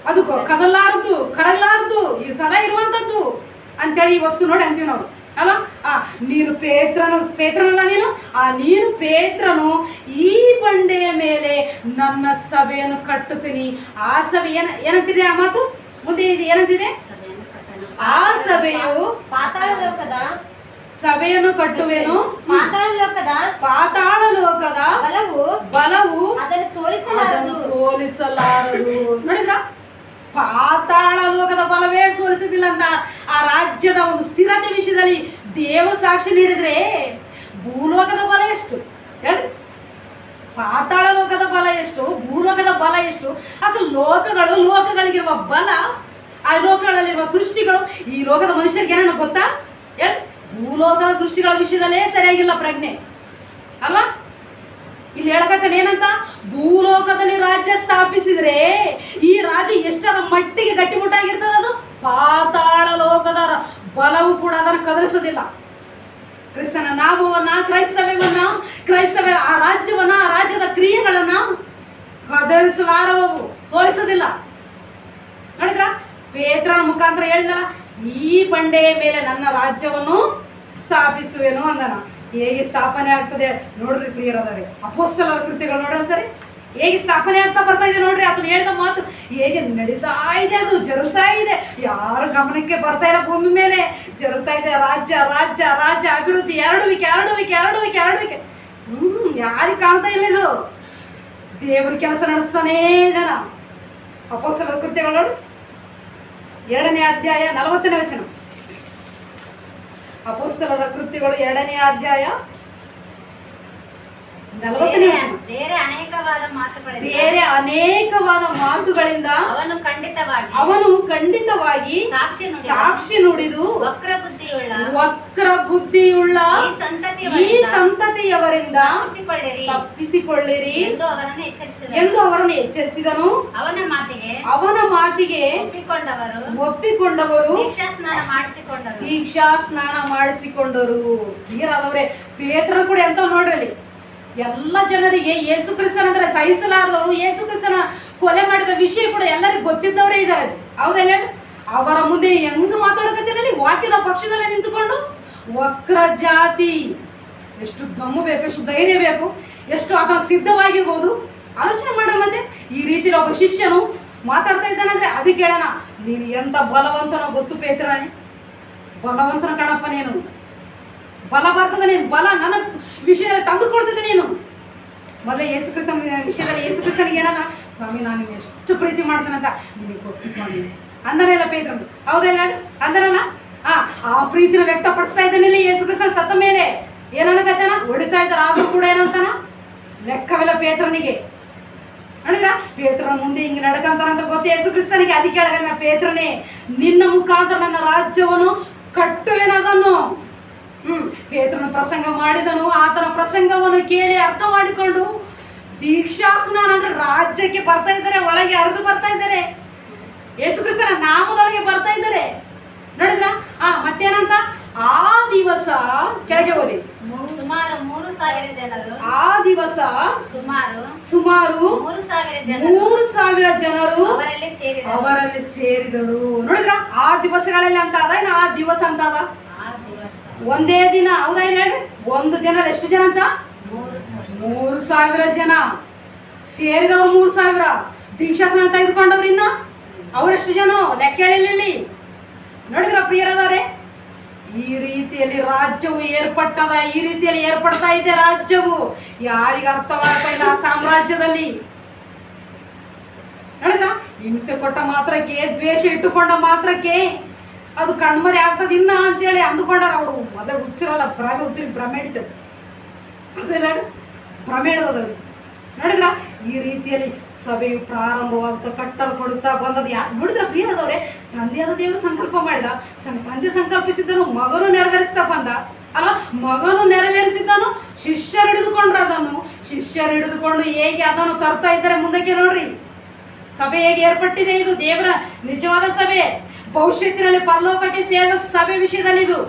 ಅದು ಕರಲಾರದು ಈ ಸದಾ ಇರುವಂಥದ್ದು ಅಂತೇಳಿ ಈ ವಸ್ತು ನೋಡಿ ಅಂತೀವಿ ನಾವು ಅಲ್ವಾ. ನೀನು ಪೇತ್ರನಲ್ಲ ನೀನು, ನೀನು ಪೇತ್ರನು, ಈ ಬಂಡೆಯ ಮೇಲೆ ನನ್ನ ಸಭೆಯನ್ನು ಕಟ್ಟುತ್ತೀನಿ. ಆ ಸಭೆ ಏನಂತಿದೆ ಆ ಮಾತು ಮುಂದೆ ಇದೆ, ಏನಂತಿದೆ, ಆ ಸಭೆಯು ಪಾತಾಳ ಲೋಕದ ಸಭೆಯನ್ನು ಕಟ್ಟುವೆನು, ಪಾತಾಳ ಲೋಕದ ಬಲವು ಅದನ್ನು ಸೋಲಿಸಲಾರದು. ನೋಡಿದ್ರ, ಪಾತಾಳ ಲೋಕದ ಬಲವೇ ಸೋಲಿಸಿದಿಲ್ಲ ಅಂತ. ಆ ರಾಜ್ಯದ ಒಂದು ಸ್ಥಿರತೆ ವಿಷಯದಲ್ಲಿ ದೇವ ಸಾಕ್ಷಿ ನೀಡಿದ್ರೆ ಭೂಲೋಕದ ಬಲ ಎಷ್ಟು ಹೇಳಿ, ಪಾತಾಳ ಲೋಕದ ಬಲ ಎಷ್ಟು, ಭೂಲೋಕದ ಬಲ ಎಷ್ಟು. ಅಸಲು ಲೋಕಗಳಿಗಿರುವ ಬಲ, ಆ ಲೋಕಗಳಲ್ಲಿರುವ ಸೃಷ್ಟಿಗಳು ಈ ಲೋಕದ ಮನುಷ್ಯರಿಗೆ ಏನೇನು ಗೊತ್ತಾ ಹೇಳಿ, ಭೂಲೋಕದ ಸೃಷ್ಟಿಗಳ ವಿಷಯದಲ್ಲೇ ಸರಿಯಾಗಿಲ್ಲ ಪ್ರಜ್ಞೆ ಅಲ್ವಾ. ಇಲ್ಲಿ ಹೇಳಕತ್ತಾನೆ ಏನಂತ, ಭೂಲೋಕದಲ್ಲಿ ರಾಜ್ಯ ಸ್ಥಾಪಿಸಿದ್ರೆ ಈ ರಾಜ್ಯ ಎಷ್ಟರ ಮಟ್ಟಿಗೆ ಗಟ್ಟಿಮುಟ್ಟಾಗಿರ್ತದೆ, ಅದು ಪಾತಾಳ ಲೋಕದ ಬಲವು ಕೂಡ ಅದನ್ನು ಕದಲಿಸೋದಿಲ್ಲ. ಕ್ರಿಸ್ತನ ನಾಮವನ್ನ, ಕ್ರೈಸ್ತವ ಆ ರಾಜ್ಯವನ್ನ, ಆ ರಾಜ್ಯದ ಕ್ರಿಯೆಗಳನ್ನ ಕದಲಿಸಲಾರವು, ಸೋಲಿಸೋದಿಲ್ಲ. ನೋಡಿದ್ರ, ಪೇತ್ರನ ಮುಖಾಂತರ ಹೇಳಿದಲ್ಲ, ಈ ಬಂಡೆಯ ಮೇಲೆ ನನ್ನ ರಾಜ್ಯವನ್ನು ಸ್ಥಾಪಿಸುವೆನು ಅಂದನ. ಹೇಗೆ ಸ್ಥಾಪನೆ ಆಗ್ತದೆ ನೋಡ್ರಿ ಪ್ರಿಯರಾದವರೇ, ಅಪೊಸ್ತಲರ ಕೃತ್ಯಗಳು ನೋಡೋಣ ಸರಿ, ಹೇಗೆ ಸ್ಥಾಪನೆ ಆಗ್ತಾ ಬರ್ತಾ ಇದೆ ನೋಡ್ರಿ. ಅದನ್ನು ಹೇಳಿದ ಮಾತು ಹೇಗೆ ನಡೀತಾ ಇದೆ, ಅದು ಜರುಗ್ತಾ ಇದೆ, ಯಾರ ಗಮನಕ್ಕೆ ಬರ್ತಾ ಇಲ್ಲ. ಭೂಮಿ ಮೇಲೆ ಜರುಗ್ತಾ ಇದೆ ರಾಜ್ಯ ಅಭಿವೃದ್ಧಿ, ಎರಡುವಿಕೆ. ಯಾರಿಗೆ ಕಾಣ್ತಾ ಇಲ್ಲ ಇದು, ದೇವ್ರ ಕೆಲಸ ನಡೆಸ್ತಾನೇ ಇದ್ದಾನ. ಅಪೊಸ್ತಲರ ಕೃತ್ಯಗಳು ನೋಡಿ 2ನೇ ಅಧ್ಯಾಯ 40ನೇ ವಚನ. ಅಪೊಸ್ತಲರ ಕೃತ್ಯಗಳು 2ನೇ ಅಧ್ಯಾಯ 40ನೇ ವಚನ. ಬೇರೆ ಅನೇಕವಾದ ಮಾತುಗಳಿಂದ ಅವನು ಖಂಡಿತವಾಗಿ ಸಾಕ್ಷಿ ನುಡಿದು ವಕ್ರ ಬುದ್ಧಿಯುಳ್ಳ ಈ ಸಂತತಿಯವರಿಂದ ತಪ್ಪಿಸಿಕೊಳ್ಳಿರಿ ಎಂದು ಅವರನ್ನು ಎಚ್ಚರಿಸಿದನು. ಅವನ ಮಾತಿಗೆ ಒಪ್ಪಿಕೊಂಡವರು ದೀಕ್ಷಾ ಸ್ನಾನ ಮಾಡಿಸಿಕೊಂಡರು. ಹೀರಾದವ್ರೆ, ಪೇತ್ರ ಕೂಡ ಎಂತ ನೋಡ್ರಿ, ಎಲ್ಲ ಜನರಿಗೆ ಯೇಸು ಕ್ರಿಸ್ತನಂದ್ರೆ ಸಹಿಸಲಾರದವರು, ಯೇಸು ಕ್ರಿಸ್ತನ ಕೊಲೆ ಮಾಡಿದ ವಿಷಯ ಕೂಡ ಎಲ್ಲರಿಗೂ ಗೊತ್ತಿದ್ದವರೇ ಇದ್ದಾರೆ. ಹೌದಲ್ಲ, ಅವರ ಮುಂದೆ ಹೆಂಗ್ ಮಾತಾಡಕತ್ತೀನಿ, ವಾಕ್ಯದ ಪಕ್ಷದಲ್ಲೇ ನಿಂತುಕೊಂಡು ವಕ್ರ ಜಾತಿ, ಎಷ್ಟು ದಮ್ಮು ಬೇಕು, ಎಷ್ಟು ಧೈರ್ಯ ಬೇಕು, ಎಷ್ಟು ಆತನ ಸಿದ್ಧವಾಗಿರ್ಬೋದು. ಆಲೋಚನೆ ಮಾಡ್ರಿ. ಮತ್ತೆ ಈ ರೀತಿಲಿ ಒಬ್ಬ ಶಿಷ್ಯನು ಮಾತಾಡ್ತಾ ಇದ್ದಾನಂದ್ರೆ ಅದಕ್ಕೆ ಹೇಳೋಣ, ನೀನು ಎಂತ ಬಲವಂತನೋ ಗೊತ್ತು ಪೇತ್ರನೇ, ಬಲವಂತನ ಕಣಪ್ಪ ನೀನು, ಬಲ ಬರ್ತದೆ, ನೀನು ಬಲ ನನ್ನ ವಿಷಯದಲ್ಲಿ ತಂದು ಕೊಡ್ತಿದ್ದೆ ನೀನು. ಮೊದಲೇ ಯೇಸು ಕ್ರಿಸ್ತನ ವಿಷಯದಲ್ಲಿ ಯೇಸು ಕ್ರಿಸ್ತನಿಗೆ ಏನಲ್ಲ, ಸ್ವಾಮಿ ನಾನು ಎಷ್ಟು ಪ್ರೀತಿ ಮಾಡ್ತಾನಂತ ನಿನಗೆ ಗೊತ್ತು ಸ್ವಾಮಿ ಅಂದನೆಲ್ಲ ಪೇತ್ರನು. ಹೌದಲ್ಲ, ಅಂದನಲ್ಲ. ಆ ಪ್ರೀತಿನ ವ್ಯಕ್ತಪಡಿಸ್ತಾ ಇದ್ದಾನಿಲ್ಲ ಯೇಸು ಕ್ರಿಸ್ತನ ಸತ್ತ ಮೇಲೆ. ಏನನ್ನಕತ್ತಾನ, ಹೊಡಿತಾ ಇದ್ದಾರೆ, ಆದ್ರೂ ಕೂಡ ಏನಂತಾನ, ಲೆಕ್ಕವಿಲ್ಲ ಪೇತ್ರನಿಗೆ. ನೋಡಿದ್ರ, ಪೇತ್ರನ ಮುಂದೆ ಹಿಂಗೆ ನಡ್ಕಂತಾನಂತ ಗೊತ್ತು ಯೇಸು ಕ್ರಿಸ್ತನಿಗೆ. ಅದಕ್ಕೆ ಹೇಳಗನ್ನ, ಪೇತ್ರನೇ ನಿನ್ನ ಮುಖಾಂತರ ನನ್ನ ರಾಜ್ಯವನ್ನು ಕಟ್ಟುವೆನದನ್ನು. ಪೇತ್ರನ ಪ್ರಸಂಗ ಮಾಡಿದನು. ಆತನ ಪ್ರಸಂಗವನ್ನು ಕೇಳಿ ಅರ್ಥ ಮಾಡಿಕೊಂಡು ದೀಕ್ಷಾ ಸ್ನಾನ ಅಂದ್ರೆ ರಾಜ್ಯಕ್ಕೆ ಬರ್ತಾ ಇದ್ದಾರೆ, ಒಳಗೆ ಹರಿದು ಬರ್ತಾ ಇದ್ದಾರೆ, ಯೇಸು ಕ್ರಿಸ್ತನ ನಾಮದೊಳಗೆ ಬರ್ತಾ ಇದ್ದಾರೆ. ನೋಡಿದ್ರ, ಮತ್ತೇನಂತ, ಆ ದಿವಸ ಕೆಳಗೆ ಓದಿ, ಸುಮಾರು 3,000 ಜನರು, ಆ ದಿವಸ ಸುಮಾರು 3,000 ಜನರು ಅವರಲ್ಲಿ ಸೇರಿದರು. ನೋಡಿದ್ರ, ಆ ದಿವಸಗಳಲ್ಲಿ ಅಂತ ಅದ, ಇನ್ನು ಆ ದಿವಸ ಅಂತ ಅದ, ಒಂದೇ ದಿನ. ಹೌದಾ ಇಲ್ಲ ಹೇಳ್ರಿ, ಒಂದು ದಿನ ಎಷ್ಟು ಜನ ಅಂತ, 3,000 ಜನ ಸೇರಿದವರು 3,000. ದೀಕ್ಷಾಸ್ನಾನ ತೆಗೆದುಕೊಂಡವ್ರು ಇನ್ನ ಅವರೆಷ್ಟು ಜನ ಲೆಕ್ಕ ಹೇಳಿಲ್ಲಿ ನೋಡಿದ್ರ ಪ್ರಿಯರದವ್ರೆ. ಈ ರೀತಿಯಲ್ಲಿ ರಾಜ್ಯವು ಏರ್ಪಟ್ಟದ, ಈ ರೀತಿಯಲ್ಲಿ ಏರ್ಪಡ್ತಾ ಇದೆ ರಾಜ್ಯವು. ಯಾರಿಗೆ ಅರ್ಥವಾಗ್ತಾ ಇಲ್ಲ ಆ ಸಾಮ್ರಾಜ್ಯದಲ್ಲಿ. ನೋಡಿದ್ರ ಹಿಂಸೆ ಕೊಟ್ಟ ಮಾತ್ರಕ್ಕೆ, ದ್ವೇಷ ಇಟ್ಟುಕೊಂಡ ಮಾತ್ರಕ್ಕೆ ಅದು ಕಣ್ಮರೆ ಆಗ್ತದೆ ಇನ್ನ ಅಂತೇಳಿ ಅಂದುಕೊಂಡಾರ ಅವರು. ಮೊದಲು ಹುಚ್ಚರಲ್ಲ, ಭ್ರಮೆ ಹಿಡಿತದೆ, ಅದೆಲ್ಲ ಭ್ರಮೆ ಹಿಡಿದವ್ರಿಗೆ. ನೋಡಿದ್ರ ಈ ರೀತಿಯಲ್ಲಿ ಸಭೆಯು ಪ್ರಾರಂಭವಾಗ್ತಾ ಕಟ್ಟಲ್ಪಡುತ್ತಾ ಬಂದದ್ದು. ಯಾರು ನೋಡಿದ್ರ ಪ್ರಿಯರದವ್ರೆ, ತಂದೆಯಾದ ದೇವರು ಸಂಕಲ್ಪ ಮಾಡಿದ, ತಂದೆ ಸಂಕಲ್ಪಿಸಿದ್ದನು ಮಗನು ನೆರವೇರಿಸ್ತಾ ಬಂದ ಅಲ್ಲ. ಮಗನು ನೆರವೇರಿಸಿದ್ದನು, ಶಿಷ್ಯರು ಹಿಡಿದುಕೊಂಡ್ರು ಅದನ್ನು. ಶಿಷ್ಯರು ಹಿಡಿದುಕೊಂಡು ಹೇಗೆ ಅದನ್ನು ತರ್ತಾ ಇದ್ದಾರೆ ಮುಂದಕ್ಕೆ ನೋಡ್ರಿ. ಸಭೆ ಹೇಗೆ ಏರ್ಪಟ್ಟಿದೆ, ಇದು ದೇವರ ನಿಜವಾದ ಸಭೆ, ಭವಿಷ್ಯತ್ತಿನಲ್ಲಿ ಪರಲೋಕಕ್ಕೆ ಸೇರುವ ಸಭೆ ವಿಷಯದಲ್ಲಿ ಇದು.